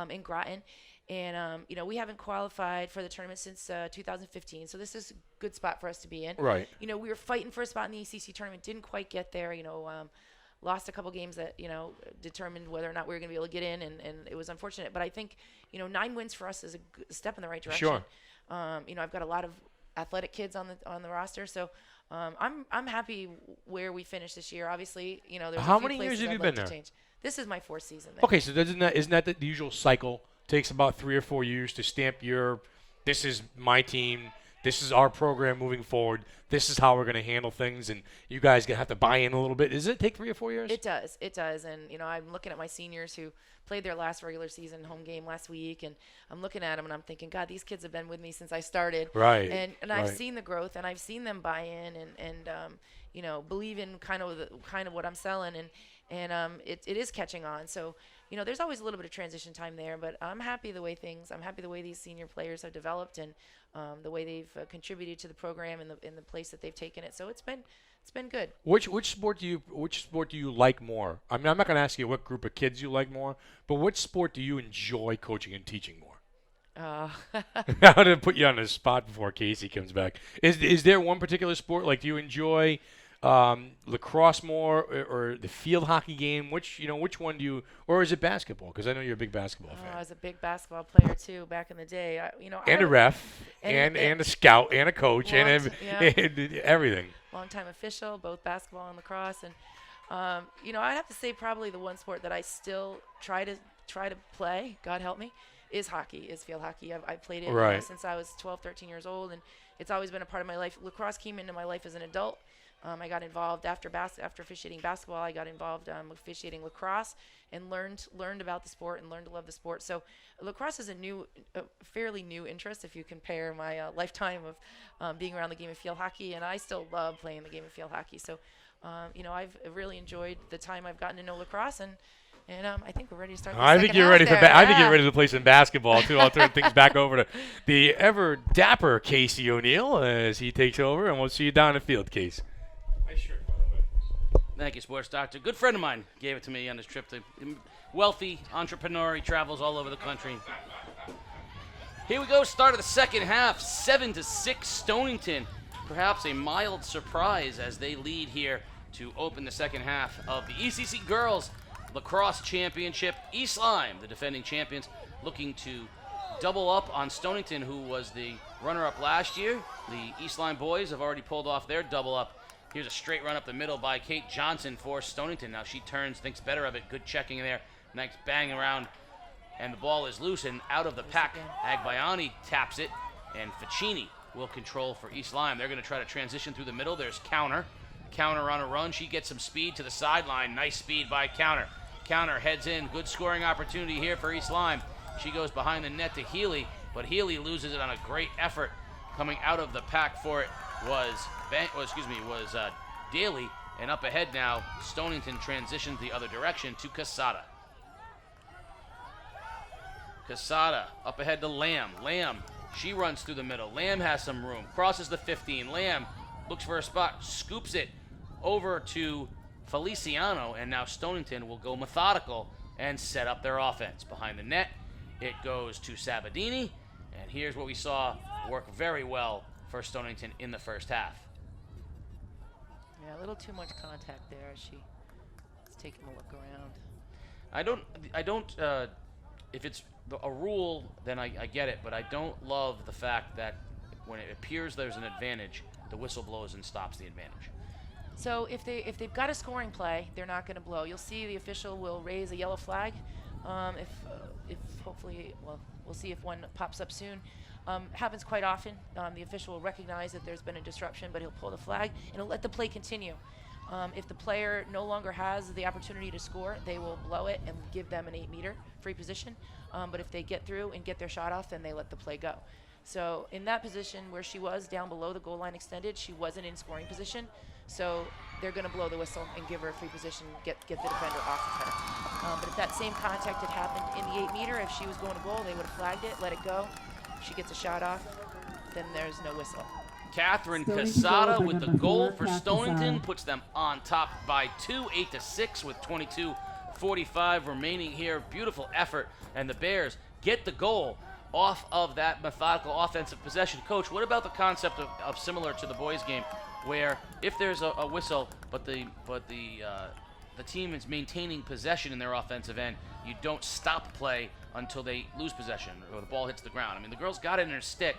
In Groton. And, we haven't qualified for the tournament since 2015, so this is a good spot for us to be in. Right. We were fighting for a spot in the ECC tournament, didn't quite get there, lost a couple games that, determined whether or not we were going to be able to get in, and it was unfortunate. But I think, 9 wins for us is a step in the right direction. Sure. I've got a lot of athletic kids on the roster, so I'm happy where we finished this year. Obviously, there's How a few many places years have I'd you like been to there? change. This is my 4th season there. Okay, so isn't that the usual cycle? Takes about 3 or 4 years to stamp your this is my team, this is our program moving forward, this is how we're going to handle things, and you guys going to have to buy in a little bit? Does it take 3 or 4 years? It does. And, I'm looking at my seniors who played their last regular season home game last week, and I'm looking at them and I'm thinking, God, these kids have been with me since I started. Right. And right. I've seen the growth, and I've seen them buy in and believe in kind of what I'm selling, and it is catching on. So, there's always a little bit of transition time there, but I'm happy the way these senior players have developed, and the way they've contributed to the program and the place that they've taken it. So it's been good. Which sport do you like more? I mean, I'm not going to ask you what group of kids you like more, but which sport do you enjoy coaching and teaching more? I'm going to put you on the spot before Casey comes back. Is there one particular sport? Like, do you enjoy lacrosse more, or the field hockey game? Which one do you, or is it basketball? Because I know you're a big basketball fan. I was a big basketball player too back in the day. And a ref, and a scout, and a coach, and everything. Long-time official, both basketball and lacrosse, and I'd have to say probably the one sport that I still try to play, God help me, is hockey, is field hockey. I've played it since I was 12, 13 years old, and it's always been a part of my life. Lacrosse came into my life as an adult. I got involved after officiating basketball. I got involved officiating lacrosse and learned about the sport and learned to love the sport. So lacrosse is a fairly new interest if you compare my lifetime of being around the game of field hockey, and I still love playing the game of field hockey. So, I've really enjoyed the time I've gotten to know lacrosse, and I think we're ready to start. I think you're ready I think you're ready to play some basketball too. I'll turn things back over to the ever dapper Casey O'Neill as he takes over, and we'll see you down the field, Case. Nice shirt, by the way. Thank you, sports doctor. Good friend of mine gave it to me on his trip to wealthy entrepreneur. He travels all over the country. Here we go. Start of the second half. 7-6 Stonington. Perhaps a mild surprise as they lead here to open the second half of the ECC Girls Lacrosse Championship. East Lyme, the defending champions, looking to double up on Stonington, who was the runner-up last year. The East Lyme boys have already pulled off their double up. Here's a straight run up the middle by Kate Johnson for Stonington. Now she turns, thinks better of it. Good checking there. Nice bang around. And the ball is loose and out of the pack. Agbayani taps it. And Ficini will control for East Lyme. They're going to try to transition through the middle. There's Counter. Counter on a run. She gets some speed to the sideline. Nice speed by Counter. Counter heads in. Good scoring opportunity here for East Lyme. She goes behind the net to Healy. But Healy loses it on a great effort. Coming out of the pack for it was Daly, and up ahead now, Stonington transitions the other direction to Cassata. Cassata up ahead to Lamb. Lamb, she runs through the middle. Lamb has some room, crosses the 15. Lamb looks for a spot, scoops it over to Feliciano, and now Stonington will go methodical and set up their offense. Behind the net, it goes to Sabadini, and here's what we saw work very well for Stonington in the first half. Yeah, a little too much contact there. She's taking a look around. I don't. If it's a rule, then I get it, but I don't love the fact that when it appears there's an advantage, the whistle blows and stops the advantage. So if they've got a scoring play, they're not going to blow. You'll see the official will raise a yellow flag. If hopefully, well, we'll see if one pops up soon. Happens quite often. The official will recognize that there's been a disruption, but he'll pull the flag and he'll let the play continue. If the player no longer has the opportunity to score, they will blow it and give them an 8-meter free position. But if they get through and get their shot off, then they let the play go. So in that position where she was down below the goal line extended, she wasn't in scoring position. So they're going to blow the whistle and give her a free position, get the defender off of her. But if that same contact had happened in the 8-meter, if she was going to goal, they would have flagged it, let it go. If she gets a shot off, then there's no whistle. Catherine Stonington Cassata goal by with the number goal 4, for Cassata. Stonington puts them on top by 2, 8-6 with 22:45 remaining here. Beautiful effort, and the Bears get the goal off of that methodical offensive possession. Coach, what about the concept of similar to the boys' game, where if there's a whistle, but the team is maintaining possession in their offensive end, you don't stop play until they lose possession or the ball hits the ground. I mean, the girl's got it in her stick.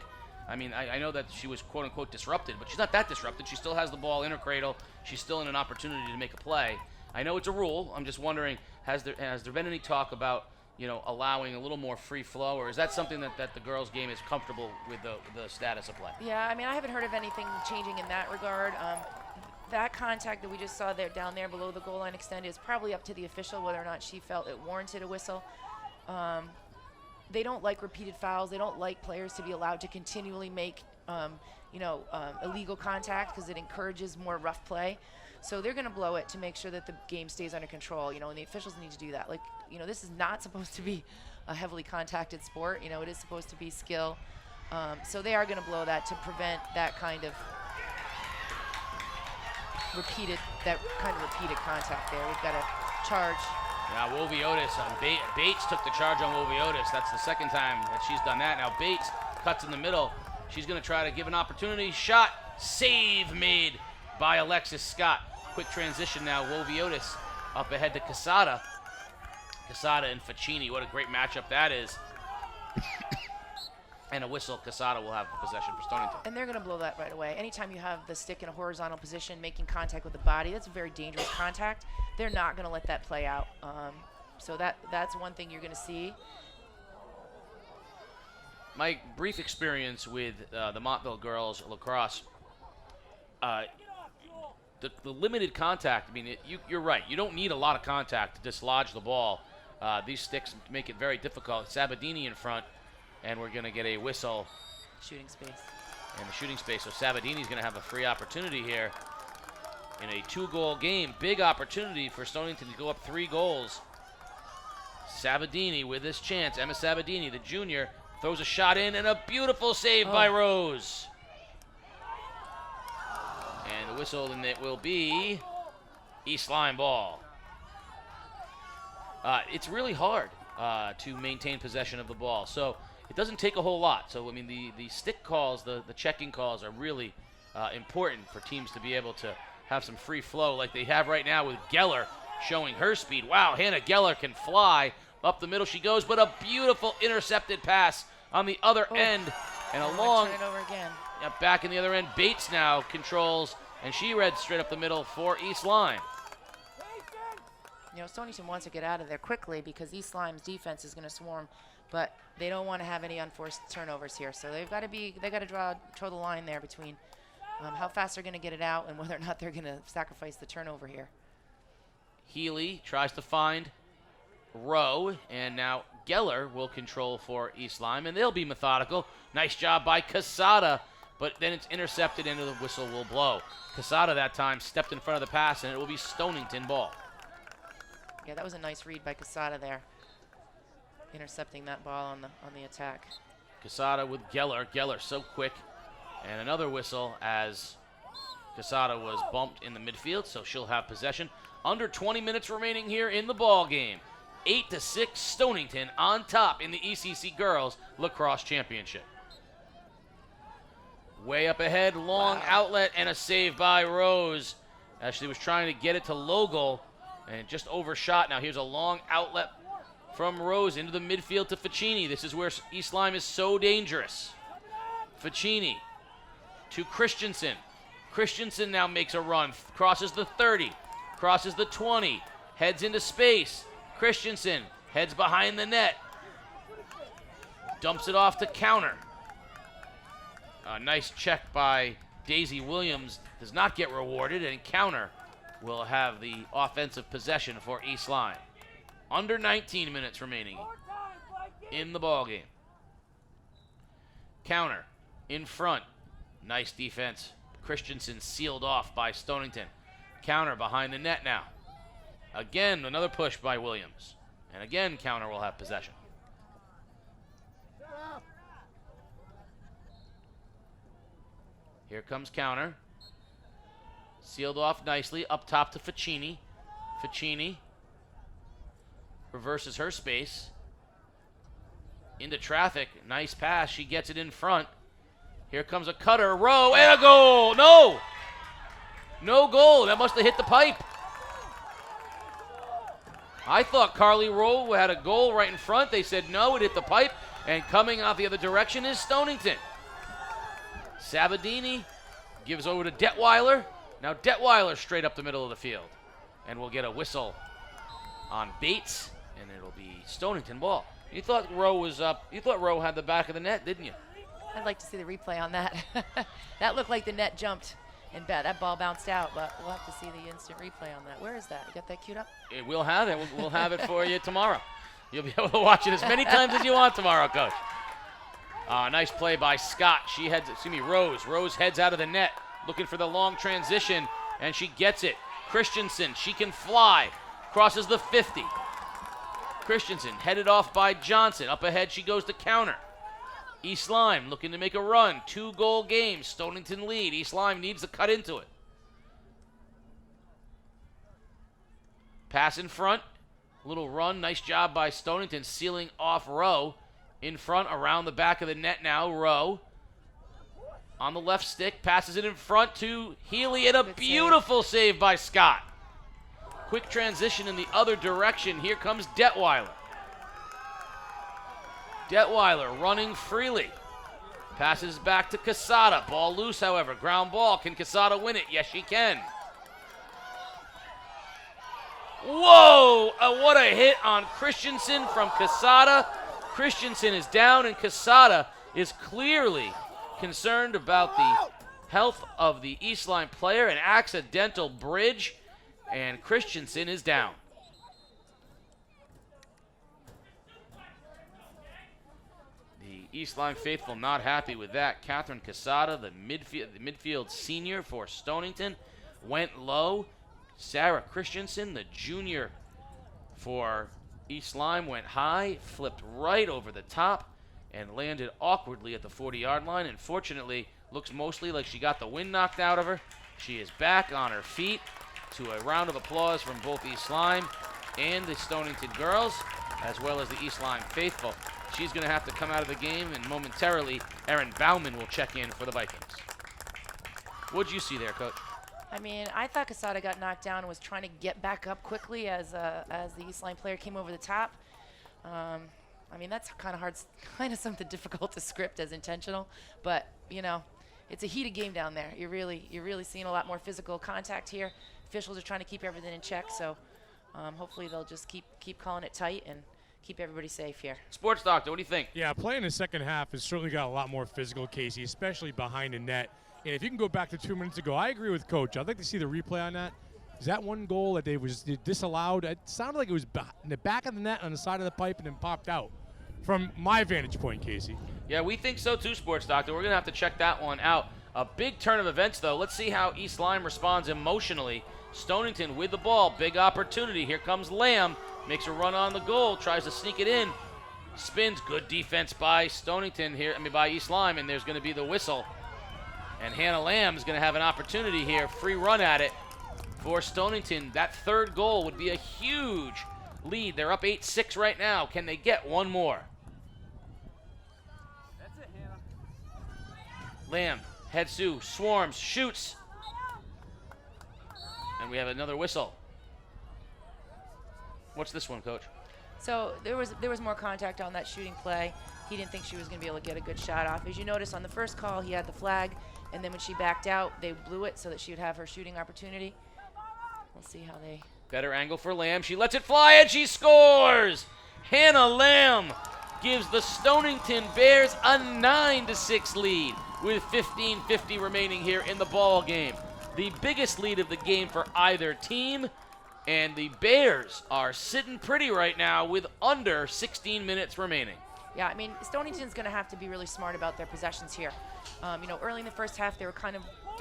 I mean, I know that she was quote-unquote disrupted, but she's not that disrupted. She still has the ball in her cradle. She's still in an opportunity to make a play. I know it's a rule. I'm just wondering, has there been any talk about, allowing a little more free flow, or is that something that the girls' game is comfortable with the status of play? Yeah, I mean, I haven't heard of anything changing in that regard. That contact that we just saw there down there below the goal line extended is probably up to the official whether or not she felt it warranted a whistle. They don't like repeated fouls. They don't like players to be allowed to continually make illegal contact because it encourages more rough play. So they're going to blow it to make sure that the game stays under control, and the officials need to do that. This is not supposed to be a heavily contacted sport. It is supposed to be skill. So they are going to blow that to prevent that kind of repeated contact there. We've got a charge. Now Wolviotis on Bates took the charge on Wolviotis. That's the second time that she's done that. Now Bates cuts in the middle. She's going to try to give an opportunity. Shot. Save made by Alexis Scott. Quick transition now. Wolviotis up ahead to Cassata. Cassata and Ficini. What a great matchup that is. And a whistle. Cassata will have possession for Stonington. And they're going to blow that right away. Anytime you have the stick in a horizontal position, making contact with the body, that's a very dangerous contact. They're not going to let that play out. So that's one thing you're going to see. My brief experience with the Montville girls lacrosse, the limited contact, I mean, you're right. You don't need a lot of contact to dislodge the ball. These sticks make it very difficult. Sabadini in front, and we're going to get a whistle. Shooting space. In the shooting space. So Sabadini's going to have a free opportunity here in a 2-goal game. Big opportunity for Stonington to go up 3 goals. Sabadini with this chance. Emma Sabadini, the junior, throws a shot in, and a beautiful save by Rose. And the whistle, and it will be East Lyme ball. It's really hard to maintain possession of the ball. So it doesn't take a whole lot. So, I mean, the stick calls, the checking calls are really important for teams to be able to have some free flow like they have right now with Geller showing her speed. Wow, Hannah Geller can fly. Up the middle she goes, but a beautiful intercepted pass on the other end. And a long, turn it over again. Back in the other end, Bates now controls, and she read straight up the middle for East Lyme. Stonington wants to get out of there quickly because East Lyme's defense is going to swarm, but they don't want to have any unforced turnovers here. So they got to draw the line there between how fast they're going to get it out and whether or not they're going to sacrifice the turnover here. Healy tries to find Rowe, and now Geller will control for East Lyme, and they'll be methodical. Nice job by Cassata, but then it's intercepted and the whistle will blow. Cassata that time stepped in front of the pass, and it will be Stonington ball. Yeah, that was a nice read by Cassata there, intercepting that ball on the attack. Cassata with Geller. Geller so quick, and another whistle as Cassata was bumped in the midfield, so she'll have possession. Under 20 minutes remaining here in the ball game. 8-6 Stonington on top in the ECC Girls Lacrosse Championship. Way up ahead, long outlet, and a save by Rose. Ashley was trying to get it to Logel and just overshot. Now here's a long outlet from Rose into the midfield to Ficini. This is where East Lyme is so dangerous. Ficini to Christensen. Christensen now makes a run, crosses the 30, crosses the 20, heads into space. Christensen heads behind the net, dumps it off to Counter. A nice check by Daisy Williams does not get rewarded, and Counter will have the offensive possession for East Lyme. Under 19 minutes remaining in the ballgame. Counter in front. Nice defense. Christensen sealed off by Stonington. Counter behind the net now. Again, another push by Williams. And again, Counter will have possession. Here comes Counter. Sealed off nicely. Up top to Ficini. Ficini reverses her space. Into traffic. Nice pass. She gets it in front. Here comes a cutter. Rowe and a goal. No! No goal. That must have hit the pipe. I thought Carly Rowe had a goal right in front. They said no, it hit the pipe. And coming out the other direction is Stonington. Sabadini gives over to Detweiler. Now Detweiler straight up the middle of the field. And we'll get a whistle on Bates. And it'll be Stonington ball. You thought Rowe was up. You thought Rowe had the back of the net, didn't you? I'd like to see the replay on that. That looked like the net jumped and that ball bounced out, but we'll have to see the instant replay on that. Where is that? You got that queued up? We'll have it. We'll have it for you tomorrow. You'll be able to watch it as many times as you want tomorrow, Coach. Nice play by Scott. Rose. Rose heads out of the net, looking for the long transition, and she gets it. Christensen, she can fly. Crosses the 50. Christensen headed off by Johnson. Up ahead she goes to counter. East Lyme looking to make a run. 2-goal game. Stonington lead. East Lyme needs to cut into it. Pass in front. Little run. Nice job by Stonington sealing off Rowe. In front, around the back of the net now. Rowe on the left stick. Passes it in front to Healy, and a beautiful save by Scott. Quick transition in the other direction. Here comes Detweiler. Detweiler running freely. Passes back to Cassata. Ball loose, however. Ground ball. Can Cassata win it? Yes, she can. Whoa! What a hit on Christensen from Cassata. Christensen is down, and Cassata is clearly concerned about the health of the East Lyme player. An accidental bridge, and Christensen is down. East Lyme faithful not happy with that. Catherine Cassata, the midfield senior for Stonington, went low. Sarah Christensen, the junior for East Lyme, went high, flipped right over the top, and landed awkwardly at the 40-yard line. And fortunately, looks mostly like she got the wind knocked out of her. She is back on her feet to a round of applause from both East Lyme and the Stonington girls, as well as the East Lyme faithful. She's going to have to come out of the game, and momentarily, Erin Bauman will check in for the Vikings. What'd you see there, Coach? I mean, I thought Cassata got knocked down and was trying to get back up quickly as the East Lyme player came over the top. I mean, that's kind of hard, kind of something difficult to script as intentional, but you know, it's a heated game down there. You're really seeing a lot more physical contact here. Officials are trying to keep everything in check, so hopefully they'll just keep calling it tight and keep everybody safe here. Sports Doctor, what do you think? Yeah, playing the second half has certainly got a lot more physical, Casey, especially behind the net. And if you can go back to 2 minutes ago, I agree with Coach. I'd like to see the replay on that. Is that one goal that they was disallowed? It sounded like it was in the back of the net on the side of the pipe and then popped out. From my vantage point, Casey. Yeah, we think so too, Sports Doctor. We're going to have to check that one out. A big turn of events, though. Let's see how East Lyme responds emotionally. Stonington with the ball. Big opportunity. Here comes Lamb. Makes a run on the goal. Tries to sneak it in. Spins. Good defense by Stonington here. By East Lyme. And there's going to be the whistle. And Hannah Lamb is going to have an opportunity here. Free run at it for Stonington. That third goal would be a huge lead. They're up 8-6 right now. Can they get one more? That's it, Hannah. Lamb heads to, swarms, shoots. And we have another whistle. What's this one, Coach? So there was more contact on that shooting play. He didn't think she was going to be able to get a good shot off. As you notice on the first call, he had the flag, and then when she backed out, they blew it so that she would have her shooting opportunity. We'll see how they... Better angle for Lamb. She lets it fly, and she scores! Hannah Lamb gives the Stonington Bears a 9-6 lead with 15:50 remaining here in the ball game. The biggest lead of the game for either team, and the Bears are sitting pretty right now with under 16 minutes remaining. Yeah, I mean, Stonington's going to have to be really smart about their possessions here. You know, early in the first half, they were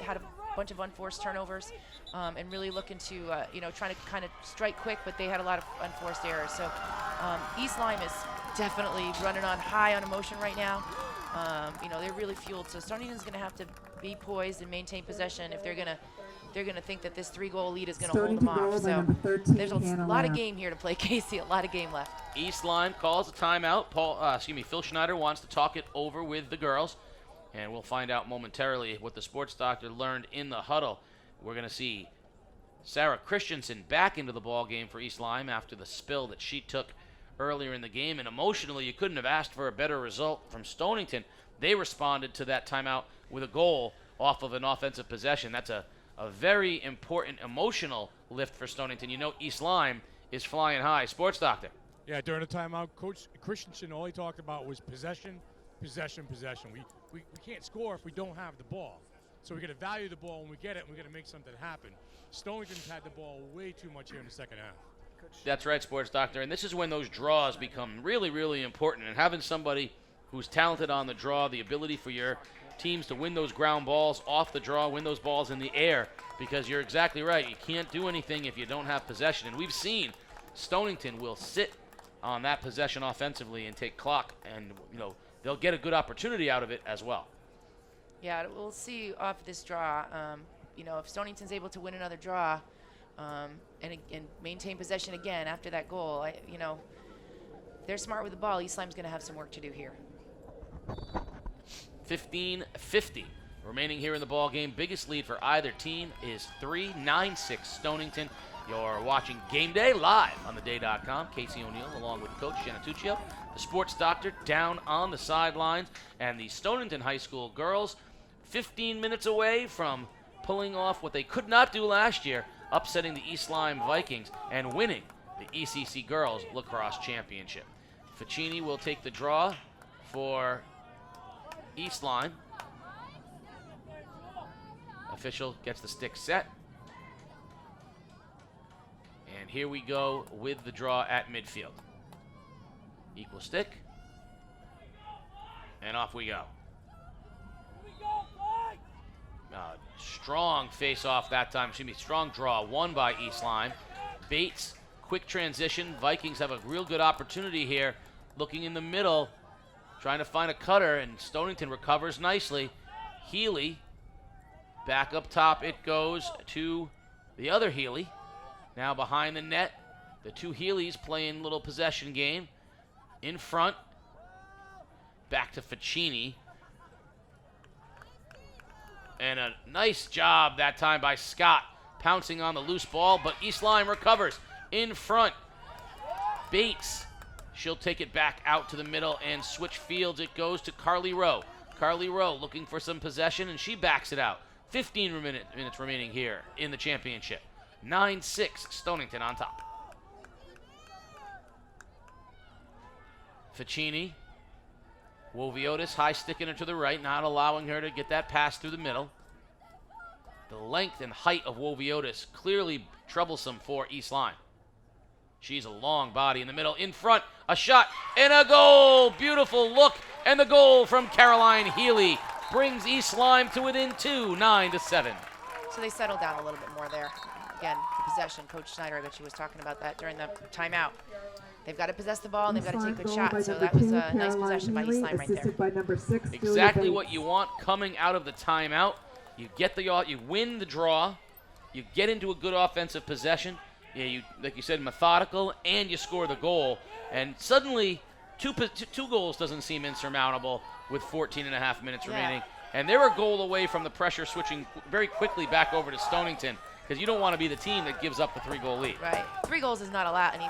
had a bunch of unforced turnovers and really looking to, you know, trying to kind of strike quick, but they had a lot of unforced errors. So East Lyme is definitely running on high on emotion right now. You know, they're really fueled. So Stonington's going to have to be poised and maintain possession if they're going to think that this 3-goal lead is going to hold them off. So there's a lot of game here to play, Casey. A lot of game left. East Lyme calls a timeout. Phil Schneider wants to talk it over with the girls, and we'll find out momentarily what the sports doctor learned in the huddle. We're going to see Sarah Christensen back into the ball game for East Lyme after the spill that she took earlier in the game, and emotionally you couldn't have asked for a better result from Stonington. They responded to that timeout with a goal off of an offensive possession. That's a very important emotional lift for Stonington. You know East Lyme is flying high. Sports Doctor. Yeah, during the timeout, Coach Christensen, all he talked about was possession, possession, possession. We can't score if we don't have the ball. So we got to value the ball when we get it, and we got to make something happen. Stonington's had the ball way too much here in the second half. That's right, Sports Doctor. And this is when those draws become really, really important. And having somebody who's talented on the draw, the ability for your teams to win those ground balls off the draw, win those balls in the air, because you're exactly right. You can't do anything if you don't have possession. And we've seen Stonington will sit on that possession offensively and take clock, and they'll get a good opportunity out of it as well. Yeah, we'll see off this draw. If Stonington's able to win another draw and maintain possession again after that goal, they're smart with the ball. East Lyme's going to have some work to do here. 15:50 remaining here in the ball game. Biggest lead for either team is 3-9-6 Stonington. You're watching Game Day live on theday.com. Casey O'Neill along with Coach Jenna Tuccio, the sports doctor down on the sidelines, and the Stonington High School girls 15 minutes away from pulling off what they could not do last year, upsetting the East Lyme Vikings and winning the ECC Girls Lacrosse Championship. Ficini will take the draw for East Lyme. Official gets the stick set. And here we go with the draw at midfield. Equal stick. And off we go. Strong face-off that time. Strong draw. Won by East Lyme. Bates, quick transition. Vikings have a real good opportunity here. Looking in the middle, trying to find a cutter, and Stonington recovers nicely. Healy, back up top it goes to the other Healy. Now behind the net, the two Healys playing little possession game. In front, back to Ficini. And a nice job that time by Scott, pouncing on the loose ball, but East Lyme recovers. In front, Bates. She'll take it back out to the middle and switch fields. It goes to Carly Rowe. Carly Rowe looking for some possession, and she backs it out. 15 minutes remaining here in the championship. 9-6, Stonington on top. Ficini. Woviotis high sticking her to the right, not allowing her to get that pass through the middle. The length and height of Woviotis clearly troublesome for East Lyme. She's a long body in the middle. In front, a shot, and a goal! Beautiful look, and the goal from Caroline Healy brings East Lyme to within 2, 9-7. So they settled down a little bit more there. Again, the possession. Coach Schneider, I bet she was talking about that during the timeout. They've got to possess the ball, and they've got to take good shots. So that was a nice possession by East Lyme right there. Exactly what you want coming out of the timeout. You win the draw, you get into a good offensive possession. Yeah, you like you said, methodical, and you score the goal. And suddenly, two goals doesn't seem insurmountable with 14 and a half minutes remaining. And they're a goal away from the pressure switching very quickly back over to Stonington, because you don't want to be the team that gives up the 3-goal lead. Right. 3 goals is not a lot in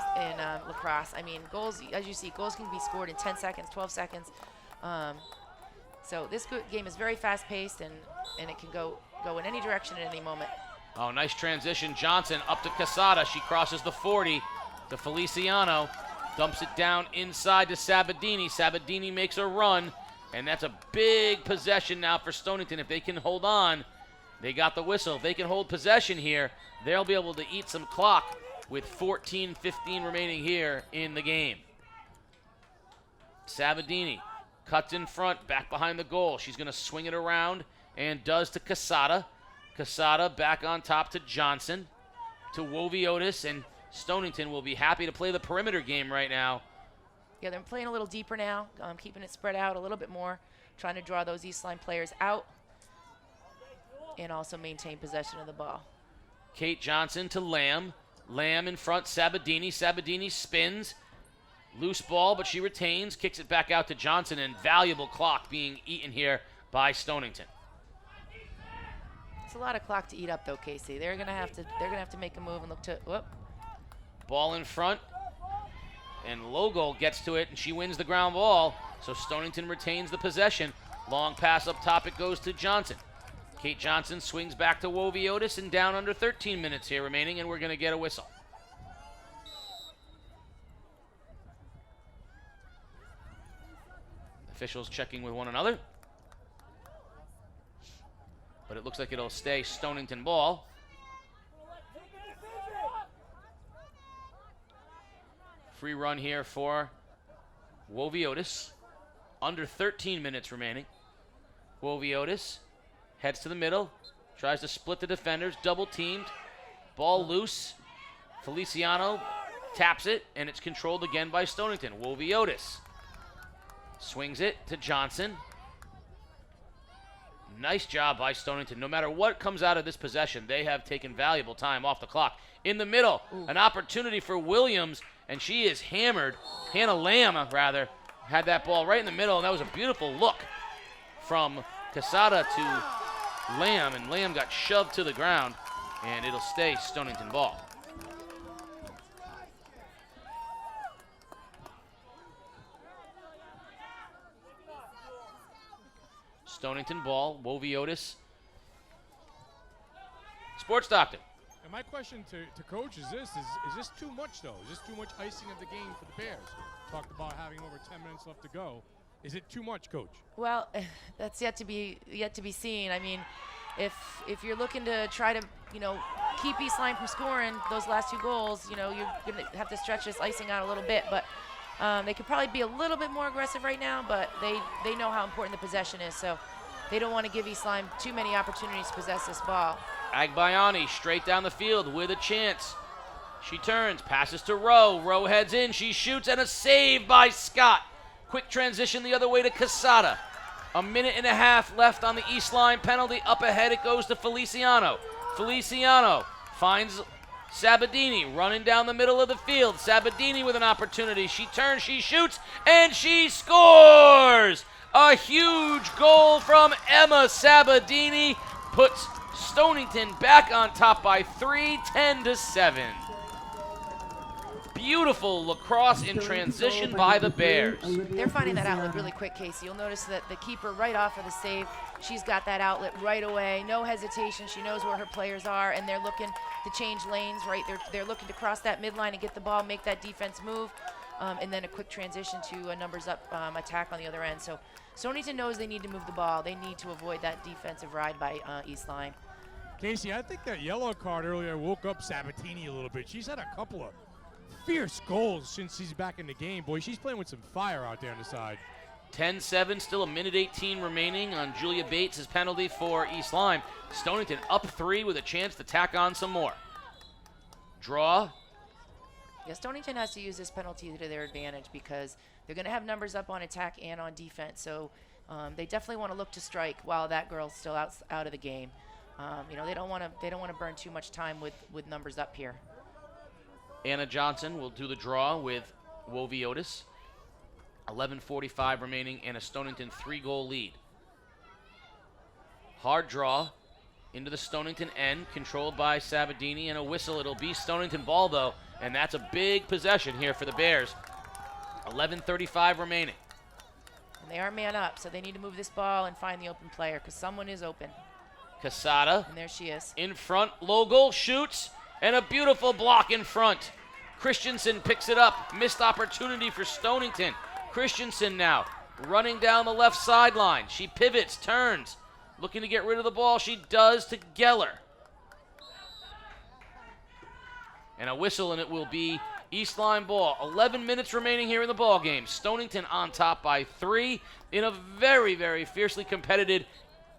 lacrosse. I mean, goals, as you see, goals can be scored in 10 seconds, 12 seconds. So this game is very fast-paced, and it can go in any direction at any moment. Oh, nice transition. Johnson up to Cassata. She crosses the 40 to Feliciano. Dumps it down inside to Sabadini. Sabadini makes a run, and that's a big possession now for Stonington. If they can hold on, they got the whistle. If they can hold possession here, they'll be able to eat some clock with 14-15 remaining here in the game. Sabadini cuts in front, back behind the goal. She's going to swing it around, and does to Cassata. Cassata back on top to Johnson, to Woviotis, and Stonington will be happy to play the perimeter game right now. Yeah, they're playing a little deeper now, keeping it spread out a little bit more, trying to draw those East Lyme players out and also maintain possession of the ball. Kate Johnson to Lamb. Lamb in front, Sabadini. Sabadini spins. Loose ball, but she retains, kicks it back out to Johnson, and valuable clock being eaten here by Stonington. It's a lot of clock to eat up, though, Casey. They're gonna have to make a move and look to. Whoop. Ball in front, and Logo gets to it, and she wins the ground ball. So Stonington retains the possession. Long pass up top, it goes to Johnson. Kate Johnson swings back to Woviotis, and down under 13 minutes here remaining, and we're gonna get a whistle. Officials checking with one another. But it looks like it'll stay Stonington ball. Free run here for Woviotis. Under 13 minutes remaining. Woviotis heads to the middle. Tries to split the defenders. Double teamed. Ball loose. Feliciano taps it, and it's controlled again by Stonington. Woviotis swings it to Johnson. Nice job by Stonington. No matter what comes out of this possession, they have taken valuable time off the clock. In the middle, an opportunity for Williams, and she is hammered. Hannah Lamb, rather, had that ball right in the middle, and that was a beautiful look from Cassata to Lamb, and Lamb got shoved to the ground, and it'll stay Stonington ball. Stonington ball, Woviotis. Sports Doctor. And my question to Coach is this: is this too much though? Is this too much icing of the game for the Bears? Talked about having over 10 minutes left to go. Is it too much, Coach? Well, that's yet to be seen. I mean, if you're looking to try to keep East Lyme from scoring those last 2 goals, you're gonna have to stretch this icing out a little bit. But they could probably be a little bit more aggressive right now. But they know how important the possession is, so they don't want to give East Lyme too many opportunities to possess this ball. Agbayani straight down the field with a chance. She turns, passes to Rowe. Rowe heads in, she shoots, and a save by Scott. Quick transition the other way to Cassata. 1.5 minutes left on the East Lyme penalty. Up ahead it goes to Feliciano. Feliciano finds Sabadini running down the middle of the field. Sabadini with an opportunity. She turns, she shoots, and she scores! A huge goal from Emma Sabadini puts Stonington back on top by 3, 10-7. Beautiful lacrosse in transition by the Bears. They're finding that outlet really quick, Casey. You'll notice that the keeper right off of the save, she's got that outlet right away. No hesitation. She knows where her players are, and they're looking to change lanes, right? They're looking to cross that midline and get the ball, make that defense move, and then a quick transition to a numbers up attack on the other end. So Stonington knows they need to move the ball. They need to avoid that defensive ride by East Lyme. Casey, I think that yellow card earlier woke up Sabatini a little bit. She's had a couple of fierce goals since she's back in the game. Boy, she's playing with some fire out there on the side. 10-7, still 1:18 remaining on Julia Bates' penalty for East Lyme. Stonington up 3 with a chance to tack on some more. Draw. Yeah, Stonington has to use this penalty to their advantage because they're going to have numbers up on attack and on defense. So they definitely want to look to strike while that girl's still out of the game. They don't want to burn too much time with numbers up here. Anna Johnson will do the draw with Woviotis. 11:45 remaining and a Stonington 3-goal lead. Hard draw into the Stonington end, controlled by Sabadini, and a whistle. It'll be Stonington ball, though, and that's a big possession here for the Bears. 11:35 remaining. And they are man up, so they need to move this ball and find the open player because someone is open. Cassata. And there she is. In front, low goal, shoots, and a beautiful block in front. Christensen picks it up. Missed opportunity for Stonington. Christensen now running down the left sideline. She pivots, turns, looking to get rid of the ball. She does to Geller. And a whistle, and it will be East Lyme ball. 11 minutes remaining here in the ball game. Stonington on top by 3 in a very, very fiercely competitive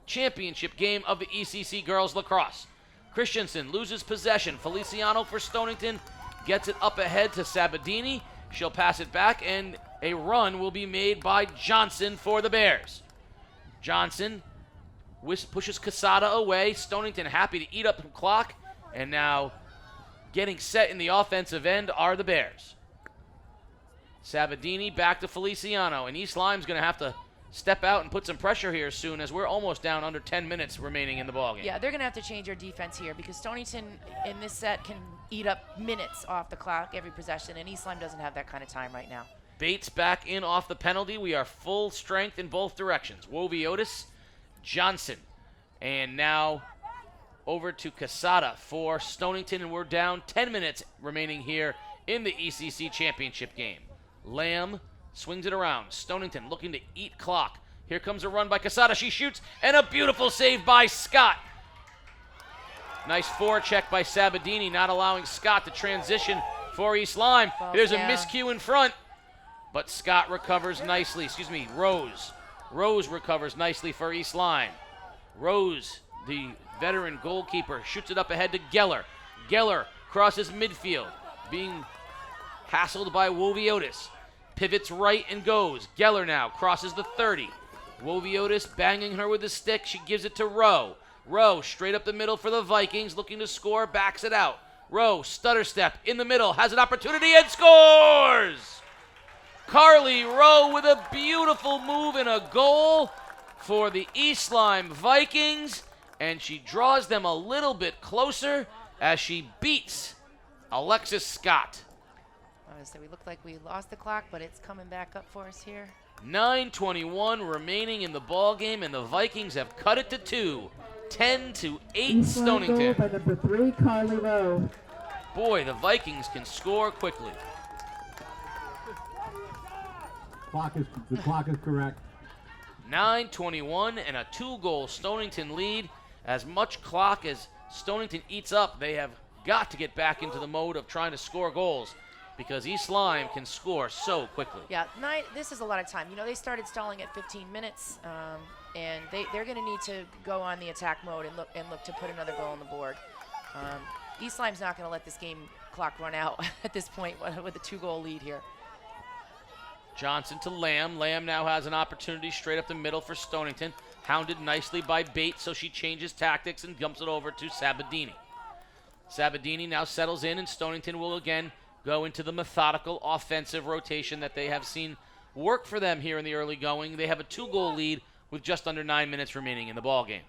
championship game of the ECC girls lacrosse. Christensen loses possession. Feliciano for Stonington gets it up ahead to Sabadini. She'll pass it back, and a run will be made by Johnson for the Bears. Johnson pushes Cassata away. Stonington happy to eat up the clock, and now getting set in the offensive end are the Bears. Sabadini back to Feliciano, and East Lyme's going to have to step out and put some pressure here soon as we're almost down under 10 minutes remaining in the ballgame. Yeah, they're going to have to change their defense here because Stonington in this set can eat up minutes off the clock every possession, and East Lyme doesn't have that kind of time right now. Bates back in off the penalty. We are full strength in both directions. Woviotis, Johnson, and now over to Cassata for Stonington, and we're down 10 minutes remaining here in the ECC championship game. Lamb Swings it around. Stonington looking to eat clock. Here comes a run by Cassata. She shoots, and a beautiful save by Scott. Nice forecheck by Sabadini, not allowing Scott to transition for East Lyme. There's a miscue in front, but Scott recovers nicely. Rose. Rose recovers nicely for East Lyme. Rose, the veteran goalkeeper, shoots it up ahead to Geller. Geller crosses midfield, being hassled by Woviotis. Pivots right and goes. Geller now crosses the 30. Woviotis banging her with the stick. She gives it to Rowe. Rowe straight up the middle for the Vikings, looking to score, backs it out. Rowe, stutter step in the middle, has an opportunity and scores! Carly Rowe with a beautiful move and a goal for the East Lyme Vikings, and she draws them a little bit closer as she beats Alexis Scott. So we look like we lost the clock, but it's coming back up for us here. 9:21 remaining in the ball game, and the Vikings have cut it to 2. 10-8 East Lyme goal Stonington. by number 3, Carly Rowe. Boy, the Vikings can score quickly. The clock is correct. 9:21 and a 2-goal Stonington lead. As much clock as Stonington eats up, they have got to get back into the mode of trying to score goals, because East Lyme can score so quickly. Yeah, this is a lot of time. You know, they started stalling at 15 minutes, and they're going to need to go on the attack mode and look to put another goal on the board. East Lyme's not going to let this game clock run out at this point with a 2-goal lead here. Johnson to Lamb. Lamb now has an opportunity straight up the middle for Stonington. Hounded nicely by Bates, so she changes tactics and dumps it over to Sabadini. Sabadini now settles in, and Stonington will again go into the methodical offensive rotation that they have seen work for them here in the early going. They have a 2-goal lead with just under 9 minutes remaining in the ball game.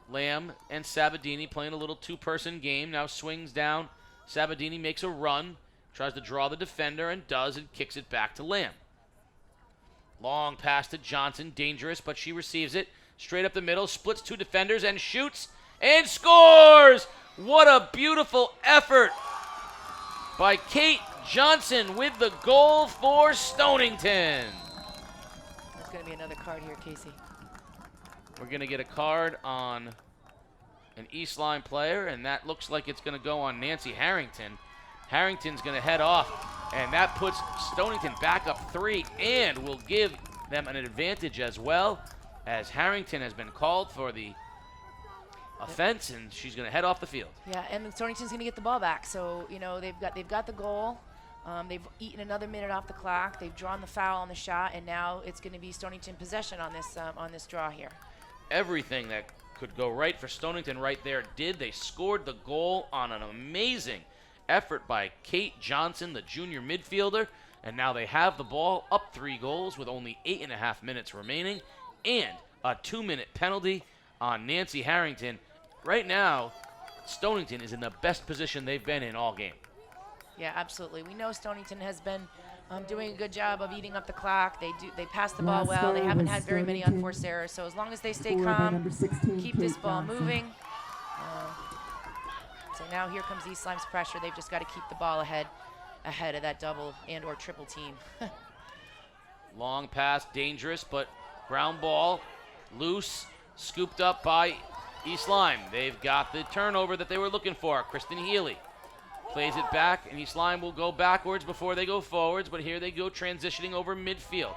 Lamb and Sabadini playing a little 2-person game. Now swings down. Sabadini makes a run, tries to draw the defender, and does, and kicks it back to Lamb. Long pass to Johnson, dangerous, but she receives it. Straight up the middle, splits 2 defenders, and shoots, and scores! What a beautiful effort by Kate Johnson with the goal for Stonington. There's going to be another card here, Casey. We're going to get a card on an East Lyme player, and that looks like it's going to go on Nancy Harrington. Harrington's going to head off, and that puts Stonington back up 3 and will give them an advantage as well, as Harrington has been called for the offense, and she's going to head off the field. Yeah, and Stonington's going to get the ball back. So, you know, they've got the goal. They've eaten another minute off the clock. They've drawn the foul on the shot, and now it's going to be Stonington possession on this draw here. Everything that could go right for Stonington right there did. They scored the goal on an amazing effort by Kate Johnson, the junior midfielder, and now they have the ball up 3 goals with only 8.5 minutes remaining, and a 2-minute penalty on Nancy Harrington. Right now, Stonington is in the best position they've been in all game. Yeah, absolutely. We know Stonington has been doing a good job of eating up the clock. They pass the ball well. They haven't had very many unforced errors. So as long as they stay calm, keep this ball moving. So now here comes East Lyme's pressure. They've just got to keep the ball ahead of that double and or triple team. Long pass, dangerous, but ground ball, loose, scooped up by East Lyme. They've got the turnover that they were looking for. Kristen Healy plays it back, and East Lyme will go backwards before they go forwards, but here they go transitioning over midfield.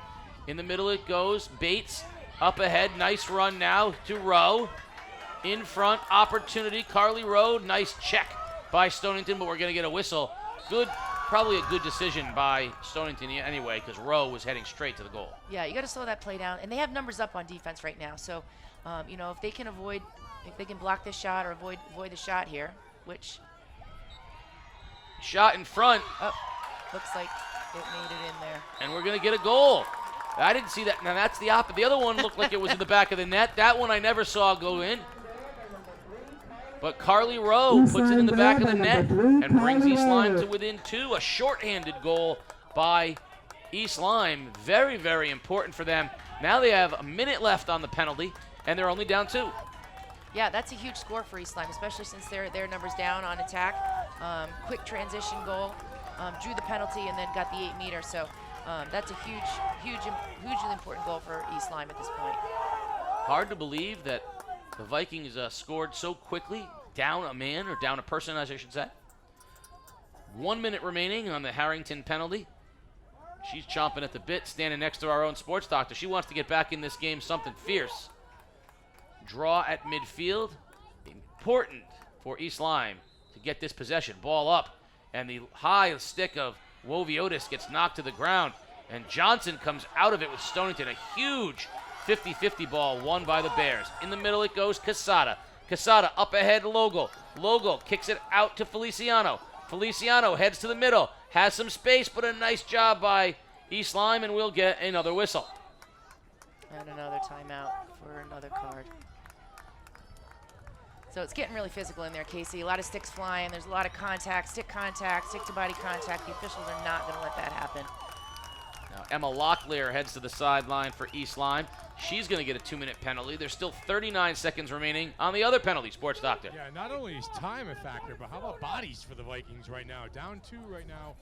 In the middle it goes. Bates up ahead. Nice run now to Rowe. In front, opportunity. Carly Rowe, nice check by Stonington, but we're going to get a whistle. Good, probably a good decision by Stonington anyway, because Rowe was heading straight to the goal. Yeah, you got to slow that play down, and they have numbers up on defense right now. So, you know, if they can block this shot or avoid the shot here, which shot in front. Oh, looks like it made it in there. And we're going to get a goal. I didn't see that. Now that's the opposite. The other one looked like it was in the back of the net. That one I never saw go in. But Carly Rowe puts it in the back of the net and brings East Lyme to within 2. A shorthanded goal by East Lyme. Very, very important for them. Now they have a minute left on the penalty, and they're only down 2. Yeah, that's a huge score for East Lyme, especially since their numbers down on attack. Quick transition goal. drew the penalty and then got the 8-meter. So that's a hugely important goal for East Lyme at this point. Hard to believe that the Vikings scored so quickly, down a man, or down a person, as I should say. 1 minute remaining on the Harrington penalty. She's chomping at the bit, standing next to our own sports doctor. She wants to get back in this game something fierce. Draw at midfield. Important for East Lyme to get this possession. Ball up, and the high stick of Woviotis gets knocked to the ground, and Johnson comes out of it with Stonington. A huge 50-50 ball won by the Bears. In the middle it goes Cassata. Cassata up ahead, Logel. Logel kicks it out to Feliciano. Feliciano heads to the middle. Has some space, but a nice job by East Lyme, and we'll get another whistle. And another timeout for another card. So it's getting really physical in there, Casey. A lot of sticks flying. There's a lot of contact, stick-to-body contact. The officials are not going to let that happen. Now Emma Locklear heads to the sideline for East Lyme. She's going to get a 2-minute penalty. There's still 39 seconds remaining on the other penalty, Sports Doctor. Yeah, not only is time a factor, but how about bodies for the Vikings right now? Down 2 right now,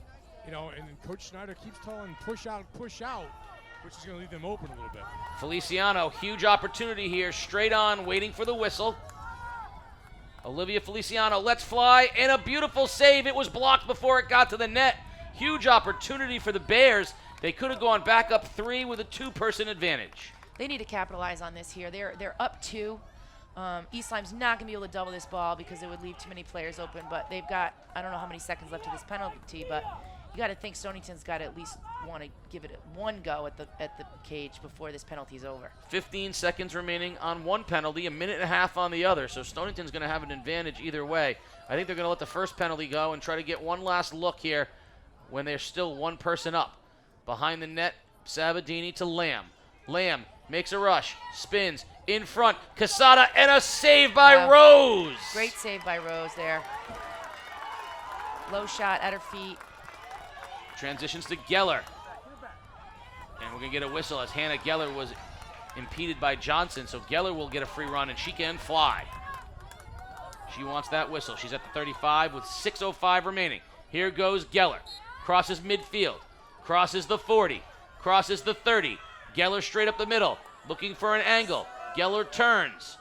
you know, and Coach Schneider keeps telling push out, which is going to leave them open a little bit. Feliciano, huge opportunity here, straight on, waiting for the whistle. Olivia Feliciano lets fly, and a beautiful save. It was blocked before it got to the net. Huge opportunity for the Bears. They could have gone back up 3 with a 2-person advantage. They need to capitalize on this here. They're up 2. East Lyme's not going to be able to double this ball because it would leave too many players open, but they've got, I don't know how many seconds left of this penalty, but you got to think Stonington's got to at least want to give it one go at the cage before this penalty's over. 15 seconds remaining on one penalty, a minute and a half on the other, so Stonington's going to have an advantage either way. I think they're going to let the first penalty go and try to get one last look here when they're still 1 person up. Behind the net, Sabadini to Lamb. Lamb makes a rush, spins, in front, Cassata, and a save by Rose. Great save by Rose there. Low shot at her feet. Transitions to Geller. And we're going to get a whistle as Hannah Geller was impeded by Johnson, so Geller will get a free run, and she can fly. She wants that whistle. She's at the 35 with 6:05 remaining. Here goes Geller. Crosses midfield. Crosses the 40. Crosses the 30. Geller straight up the middle, looking for an angle. Geller turns.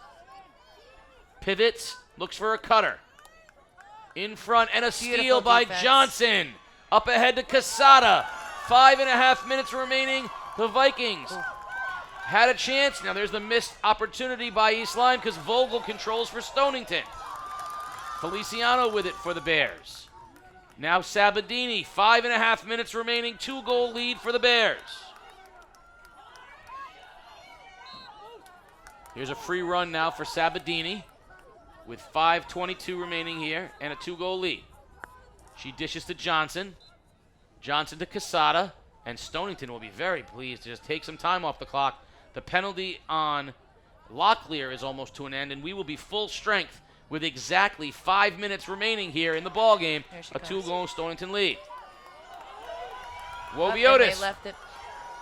Pivots, looks for a cutter. In front, and a steal by Johnson. Up ahead to Cassata. 5.5 minutes remaining. The Vikings had a chance. Now there's the missed opportunity by East Lyme because Vogel controls for Stonington. Feliciano with it for the Bears. Now Sabadini, 5.5 minutes remaining, 2-goal lead for the Bears. Here's a free run now for Sabadini with 5:22 remaining here and a 2-goal lead. She dishes to Johnson. Johnson to Cassata, and Stonington will be very pleased to just take some time off the clock. The penalty on Locklear is almost to an end, and we will be full strength with exactly 5 minutes remaining here in the ball game. A 2-goal Stonington lead. Woviotis.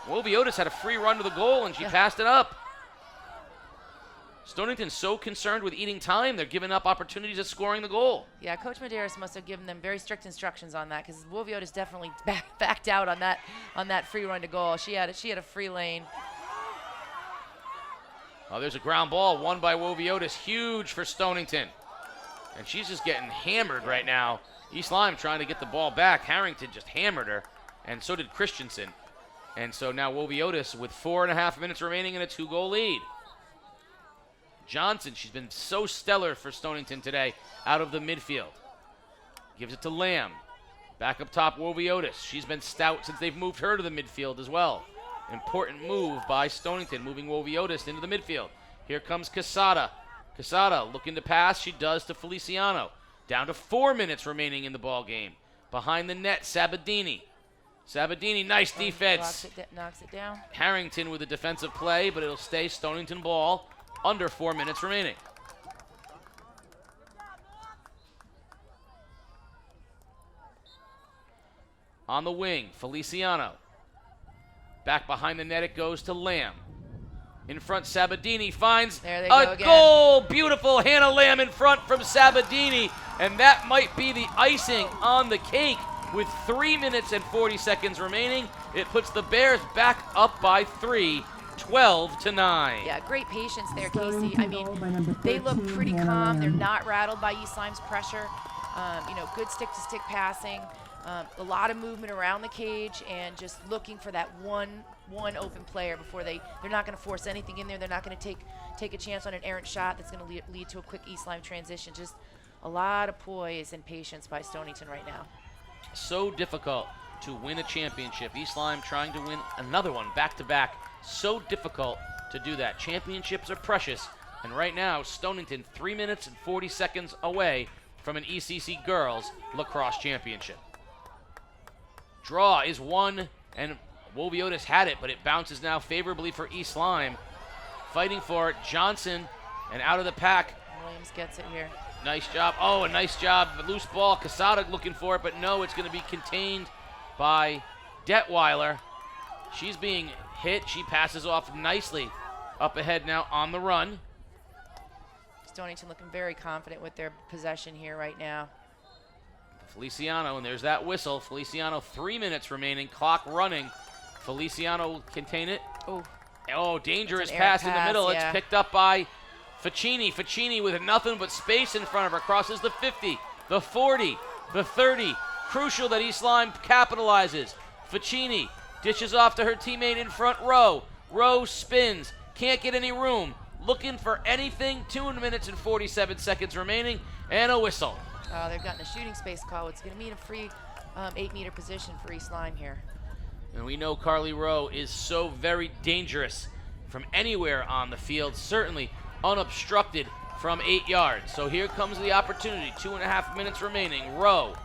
Woviotis had a free run to the goal, and she passed it up. Stonington's so concerned with eating time, they're giving up opportunities at scoring the goal. Yeah, Coach Medeiros must have given them very strict instructions on that because Woviotis definitely backed out on that free run to goal. She had a free lane. Oh, there's a ground ball won by Woviotis, huge for Stonington. And she's just getting hammered right now. East Lyme trying to get the ball back. Harrington just hammered her, and so did Christensen. And so now Woviotis with 4.5 minutes remaining and a 2-goal lead. Johnson, she's been so stellar for Stonington today out of the midfield. Gives it to Lamb. Back up top, Woviotis. She's been stout since they've moved her to the midfield as well. Important move by Stonington, moving Woviotis into the midfield. Here comes Cassata. Cassata looking to pass. She does to Feliciano. Down to 4 minutes remaining in the ball game. Behind the net, Sabadini. Sabadini, nice defense. Knocks it down. Harrington with a defensive play, but it'll stay Stonington ball. Under 4 minutes remaining. On the wing, Feliciano. Back behind the net, it goes to Lamb. In front, Sabadini finds a goal. Beautiful Hannah Lamb in front from Sabadini. And that might be the icing on the cake. with 3 minutes and 40 seconds remaining. It puts the Bears back up by 3, 12-9. Yeah, great patience there, Casey. I mean, they look pretty calm. They're not rattled by East Lyme's pressure. Good stick-to-stick passing, a lot of movement around the cage, and just looking for that one open player before they're not going to force anything in there. They're not going to take a chance on an errant shot that's going to lead to a quick East Lyme transition. Just a lot of poise and patience by Stonington right now. So difficult to win a championship. East Lyme trying to win another one back-to-back. So difficult to do that. Championships are precious, and right now Stonington 3 minutes and 40 seconds away from an ECC Girls Lacrosse Championship. Draw is won, and Woviotis had it, but it bounces now favorably for East Lyme. Fighting for it, Johnson, and out of the pack. Williams gets it here. Nice job. Oh, a nice job. Loose ball. Cassata looking for it, but no, it's going to be contained by Detweiler. She's being hit. She passes off nicely. Up ahead now on the run. Stonington looking very confident with their possession here right now. Feliciano, and there's that whistle. Feliciano, 3 minutes remaining. Clock running. Feliciano will contain it. Oh, dangerous pass in the middle. Yeah. It's picked up by Ficini. Ficini with nothing but space in front of her. Crosses the 50, the 40, the 30. Crucial that East Lyme capitalizes. Ficini dishes off to her teammate in front row. Row spins. Can't get any room. Looking for anything. 2 minutes and 47 seconds remaining. And a whistle. Oh, they've gotten a shooting space call. It's going to mean a free 8-meter position for East Lyme here. And we know Carly Rowe is so very dangerous from anywhere on the field, certainly unobstructed from 8 yards. So here comes the opportunity. 2.5 minutes remaining. Rowe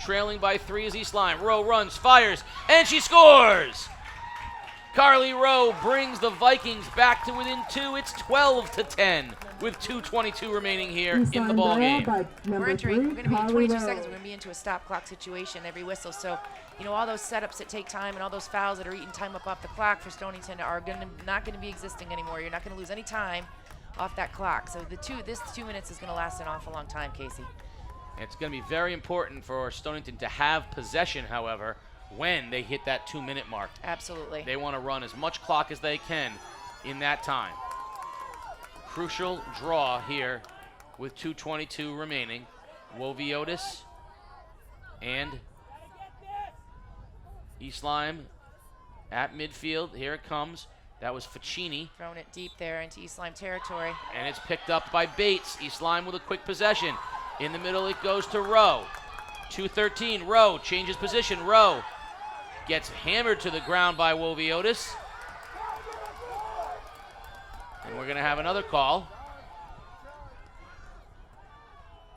trailing by 3 is East Lyme. Rowe runs, fires, and she scores! Carly Rowe brings the Vikings back to within 2. It's 12-10 with 2:22 remaining here in the ball game. We're going to be in 22 seconds. We're going to be into a stop clock situation every whistle. So, all those setups that take time and all those fouls that are eating time up off the clock for Stonington are not going to be existing anymore. You're not going to lose any time off that clock. So this 2 minutes is going to last an awful long time, Casey. It's going to be very important for Stonington to have possession, however, when they hit that 2-minute mark. Absolutely. They want to run as much clock as they can in that time. Crucial draw here with 2:22 remaining. Woviotis and East Lyme at midfield. Here it comes. That was Ficini. Throwing it deep there into East Lyme territory. And it's picked up by Bates. East Lyme with a quick possession. In the middle it goes to Rowe. 2:13. Rowe changes position. Rowe gets hammered to the ground by Woviotis. And we're going to have another call.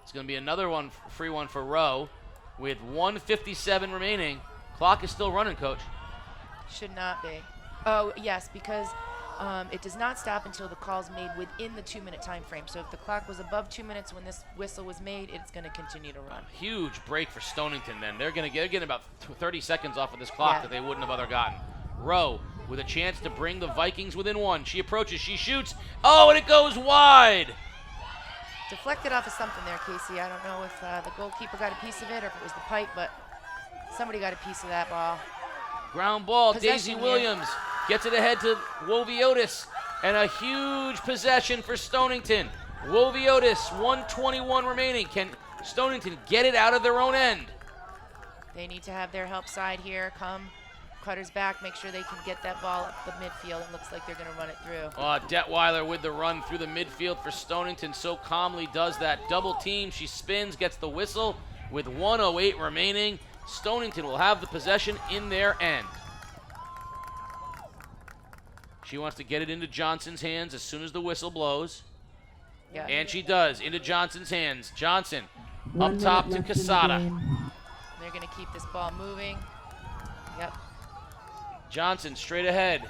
It's going to be another one, free one for Rowe with 1:57 remaining. Clock is still running, Coach. Should not be. Oh, yes, because it does not stop until the call's made within the 2-minute time frame. So if the clock was above 2 minutes when this whistle was made, it's going to continue to run. Huge break for Stonington then. They're getting about 30 seconds off of this clock that they wouldn't have other gotten. Rowe with a chance to bring the Vikings within 1. She approaches, she shoots. Oh, and it goes wide. Deflected off of something there, Casey. I don't know if the goalkeeper got a piece of it or if it was the pipe, but somebody got a piece of that ball. Ground ball, Possession Daisy here. Williams gets it ahead to Woviotis, and a huge possession for Stonington. Woviotis, 1:21 remaining. Can Stonington get it out of their own end? They need to have their help side here. Come, cutters back, make sure they can get that ball up the midfield. It looks like they're going to run it through. Detweiler with the run through the midfield for Stonington. So calmly does that. Double team. She spins, gets the whistle with 1:08 remaining. Stonington will have the possession in their end. She wants to get it into Johnson's hands as soon as the whistle blows. Yeah. And she does, into Johnson's hands. Johnson up top to Cassata. They're going to keep this ball moving. Yep. Johnson straight ahead.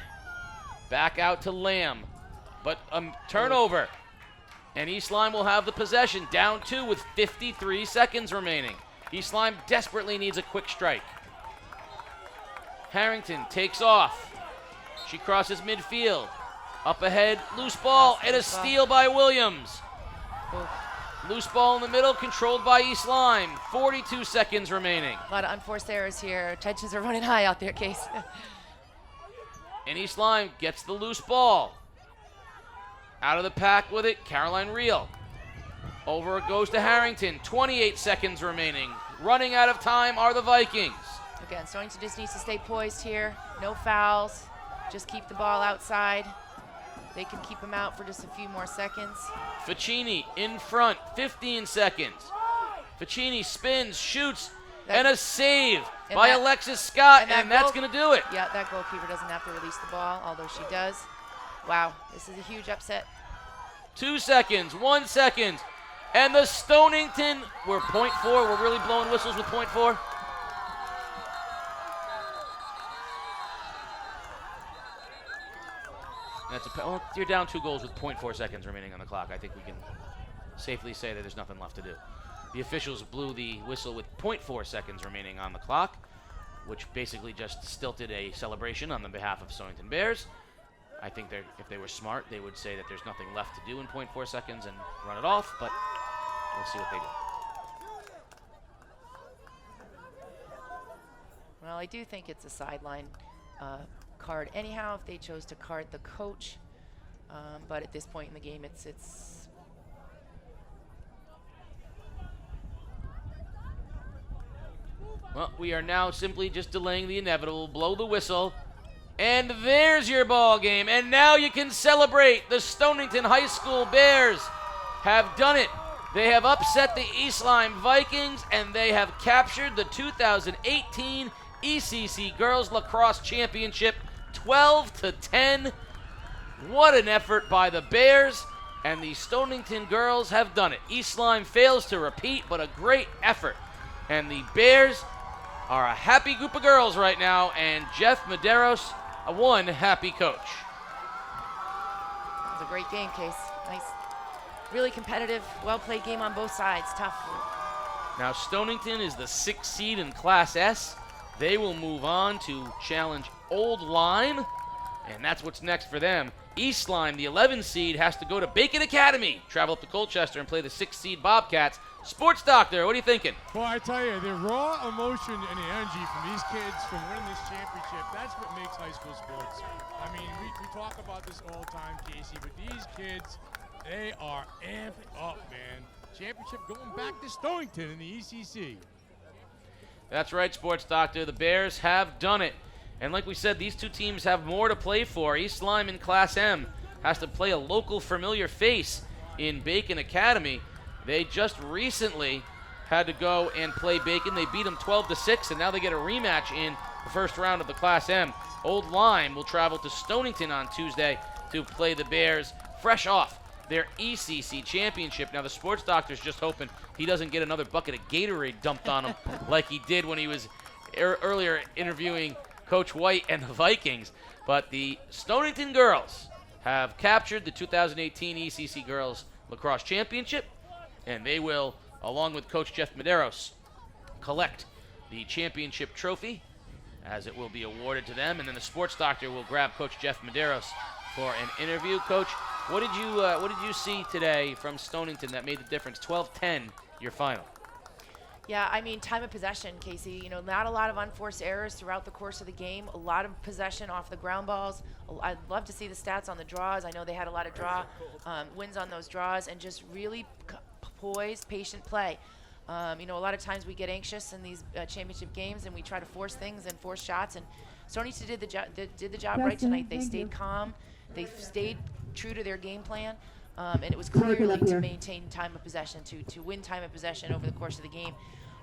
Back out to Lamb. But turnover. And East Lyme will have the possession. Down 2 with 53 seconds remaining. East Lyme desperately needs a quick strike. Harrington takes off. She crosses midfield. Up ahead, loose ball, and a steal by Williams. Oof. Loose ball in the middle, controlled by East Lyme. 42 seconds remaining. A lot of unforced errors here. Tensions are running high out there, Case. And East Lyme gets the loose ball. Out of the pack with it, Caroline Reel. Over it goes to Harrington. 28 seconds remaining. Running out of time are the Vikings. Again, Stonington just needs to stay poised here. No fouls. Just keep the ball outside. They can keep him out for just a few more seconds. Ficini in front, 15 seconds. Ficini spins, shoots, and a save by Alexis Scott, and that's going to do it. Yeah, that goalkeeper doesn't have to release the ball, although she does. Wow, this is a huge upset. 2 seconds, 1 second, and the Stonington, we're .4, we're really blowing whistles with .4. Well, you're down 2 goals with .4 seconds remaining on the clock. I think we can safely say that there's nothing left to do. The officials blew the whistle with .4 seconds remaining on the clock, which basically just stilted a celebration on the behalf of Stonington Bears. I think if they were smart, they would say that there's nothing left to do in .4 seconds and run it off, but we'll see what they do. Well, I do think it's a sideline card anyhow if they chose to card the coach, but at this point in the game it's well, we are now simply just delaying the inevitable. Blow the whistle, and there's your ball game, and now you can celebrate. The Stonington High School Bears have done it. They have upset the East Lyme Vikings, and they have captured the 2018 ECC Girls Lacrosse Championship 12-10. What an effort by the Bears, and the Stonington girls have done it. East Lyme fails to repeat, but a great effort. And the Bears are a happy group of girls right now, and Jeff Medeiros, one happy coach. It was a great game, Case. Nice, really competitive, well-played game on both sides. Tough. Now Stonington is the 6th seed in Class S. They will move on to challenge Old Lyme, and that's what's next for them. East Lyme, the 11th seed, has to go to Bacon Academy, travel up to Colchester, and play the 6th seed Bobcats. Sports Doctor, what are you thinking? Well, I tell you, the raw emotion and the energy from these kids from winning this championship, that's what makes high school sports. I mean, we talk about this all the time, Casey, but these kids, they are amped up, man. Championship going back to Stonington in the ECC. That's right, Sports Doctor. The Bears have done it. And like we said, these two teams have more to play for. East Lyme in Class M has to play a local familiar face in Bacon Academy. They just recently had to go and play Bacon. They beat them 12-6, and now they get a rematch in the first round of the Class M. Old Lyme will travel to Stonington on Tuesday to play the Bears fresh off their ECC championship. Now the Sports Doctor's just hoping he doesn't get another bucket of Gatorade dumped on him like he did when he was earlier interviewing Coach White and the Vikings. But the Stonington girls have captured the 2018 ECC Girls Lacrosse Championship, and they will, along with Coach Jeff Medeiros, collect the championship trophy as it will be awarded to them. And then the Sports Doctor will grab Coach Jeff Medeiros for an interview. Coach, what did you see today from Stonington that made the difference? 12-10, your final. Yeah, I mean, time of possession, Casey. You know, not a lot of unforced errors throughout the course of the game. A lot of possession off the ground balls. I'd love to see the stats on the draws. I know they had a lot of wins on those draws, and just really poised, patient play. You know, a lot of times we get anxious in these championship games, and we try to force things and force shots. And Stonington did the job right tonight. They stayed calm. They stayed true to their game plan. And it was clearly to maintain time of possession, to win time of possession over the course of the game.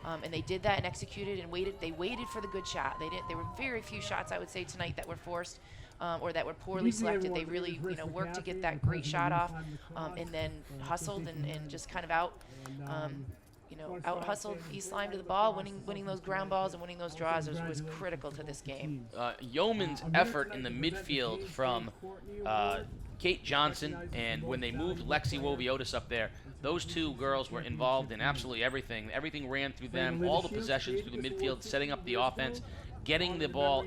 And they did that and executed and waited. They waited for the good shot. There were very few shots, I would say, tonight that were forced or that were poorly selected. They really, worked to get that great shot off, and then hustled and just kind of out hustled East Lyme to the ball, winning those ground balls and winning those draws was critical to this game. Yeoman's effort in the midfield from Kate Johnson, and when they moved Lexi Woviotis up there, those two girls were involved in absolutely everything. Everything ran through them, all the possessions through the midfield, setting up the offense, getting the ball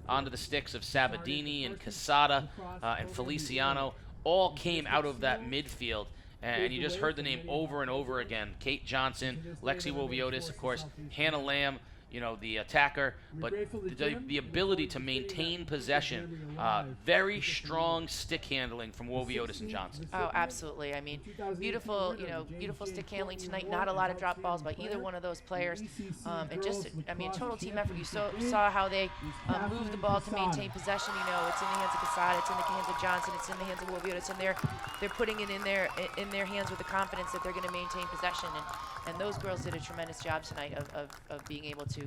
onto the sticks of Sabadini and Cassata and Feliciano, all came out of that midfield. and you just heard the name over and over again. Kate Johnson, Lexi Woviotis, of course, Hannah Lamb, the attacker, but the ability to maintain possession, very strong stick handling from Woviotis and Johnson. Oh, absolutely. I mean, beautiful stick handling tonight. Not a lot of drop balls by either one of those players, and just, total team effort. You saw how they moved the ball to maintain possession. It's in the hands of Cassata, it's in the hands of Johnson, it's in the hands of Woviotis, and they're putting it in their hands with the confidence that they're going to maintain possession. And those girls did a tremendous job tonight of being able to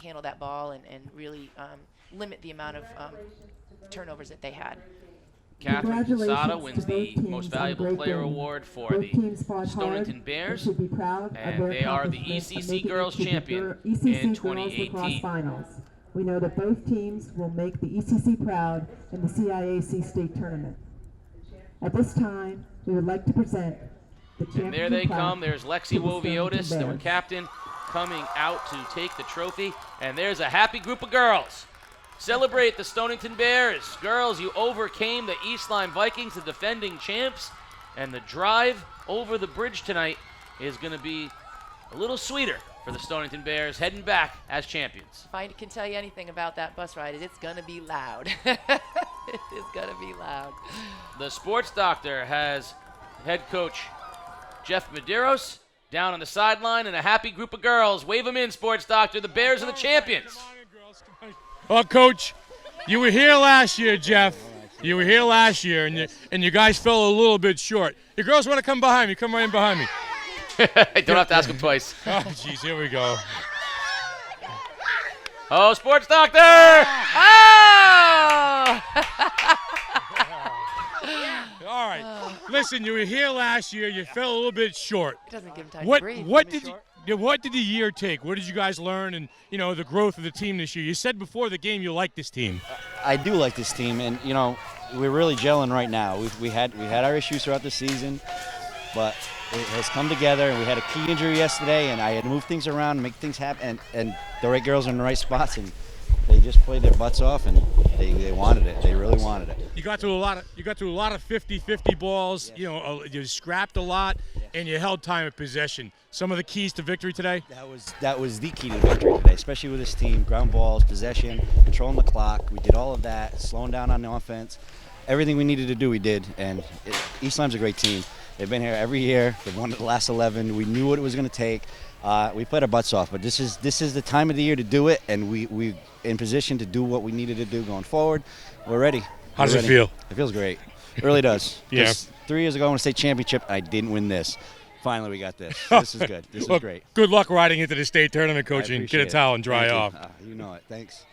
handle that ball and really limit the amount of turnovers that they had. Catherine Cassata wins the Most Valuable Player Award for the Stonington Bears, and they are the ECC Girls Champion in 2018. We know that both teams will make the ECC proud in the CIAC state tournament. At this time, we would like to present the championship. And there they plaque come. There's Lexi to the Woviotis, Stonington the Bears. captain, coming out to take the trophy. And there's a happy group of girls. Celebrate the Stonington Bears. Girls, you overcame the East Lyme Vikings, the defending champs. And the drive over the bridge tonight is going to be a little sweeter for the Stonington Bears, heading back as champions. If I can tell you anything about that bus ride, it's going to be loud. It is going to be loud. The sports doctor has head coach Jeff Medeiros down on the sideline, and a happy group of girls. Wave them in, sports doctor. The Bears are the champions. Well, Coach, you were here last year, Jeff. You were here last year, and you guys fell a little bit short. You girls want to come behind me? Come right in behind me. Don't have to ask him twice. Oh, jeez, here we go. Oh, sports doctor! Oh! All right. Listen, you were here last year. You fell a little bit short. It doesn't give them time What to breathe. what did the year take? What did you guys learn, and the growth of the team this year? You said before the game you like this team. I do like this team, and we're really gelling right now. We had our issues throughout the season, but it has come together. And we had a key injury yesterday, and I had to move things around, make things happen, and the right girls are in the right spots, and they just played their butts off, and they wanted it. They really wanted it. You got through a lot of 50-50 balls. Yeah. You scrapped a lot, and you held time of possession. Some of the keys to victory today. That was the key to victory today, especially with this team. Ground balls, possession, controlling the clock. We did all of that, slowing down on the offense. Everything we needed to do, we did. And East Lyme's a great team. They've been here every year. They've won the last 11. We knew what it was going to take. We played our butts off, but this is the time of the year to do it, and we in position to do what we needed to do going forward. We're ready. How does it feel? It feels great. It really does. Yeah. 'Cause 3 years ago, I won a state championship. I didn't win this. Finally, we got this. This is good. This is great. Good luck riding into the state tournament, Coach, and get a towel and dry off. You know it. Thanks.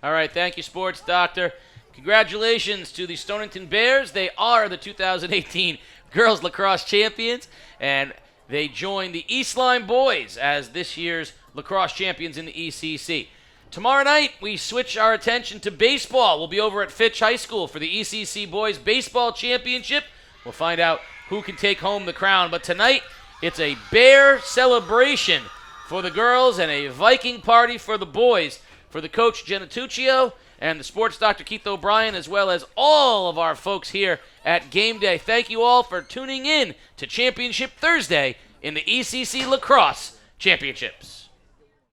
All right, thank you, sports doctor. Congratulations to the Stonington Bears. They are the 2018 girls lacrosse champions, and they join the East Lyme boys as this year's lacrosse champions in the ECC. Tomorrow night, we switch our attention to baseball. We'll be over at Fitch High School for the ECC Boys Baseball Championship. We'll find out who can take home the crown. But tonight, it's a Bear celebration for the girls and a Viking party for the boys. For the coach, Genituccio, and the sports doctor, Keith O'Brien, as well as all of our folks here at Game Day. Thank you all for tuning in to Championship Thursday in the ECC Lacrosse Championships.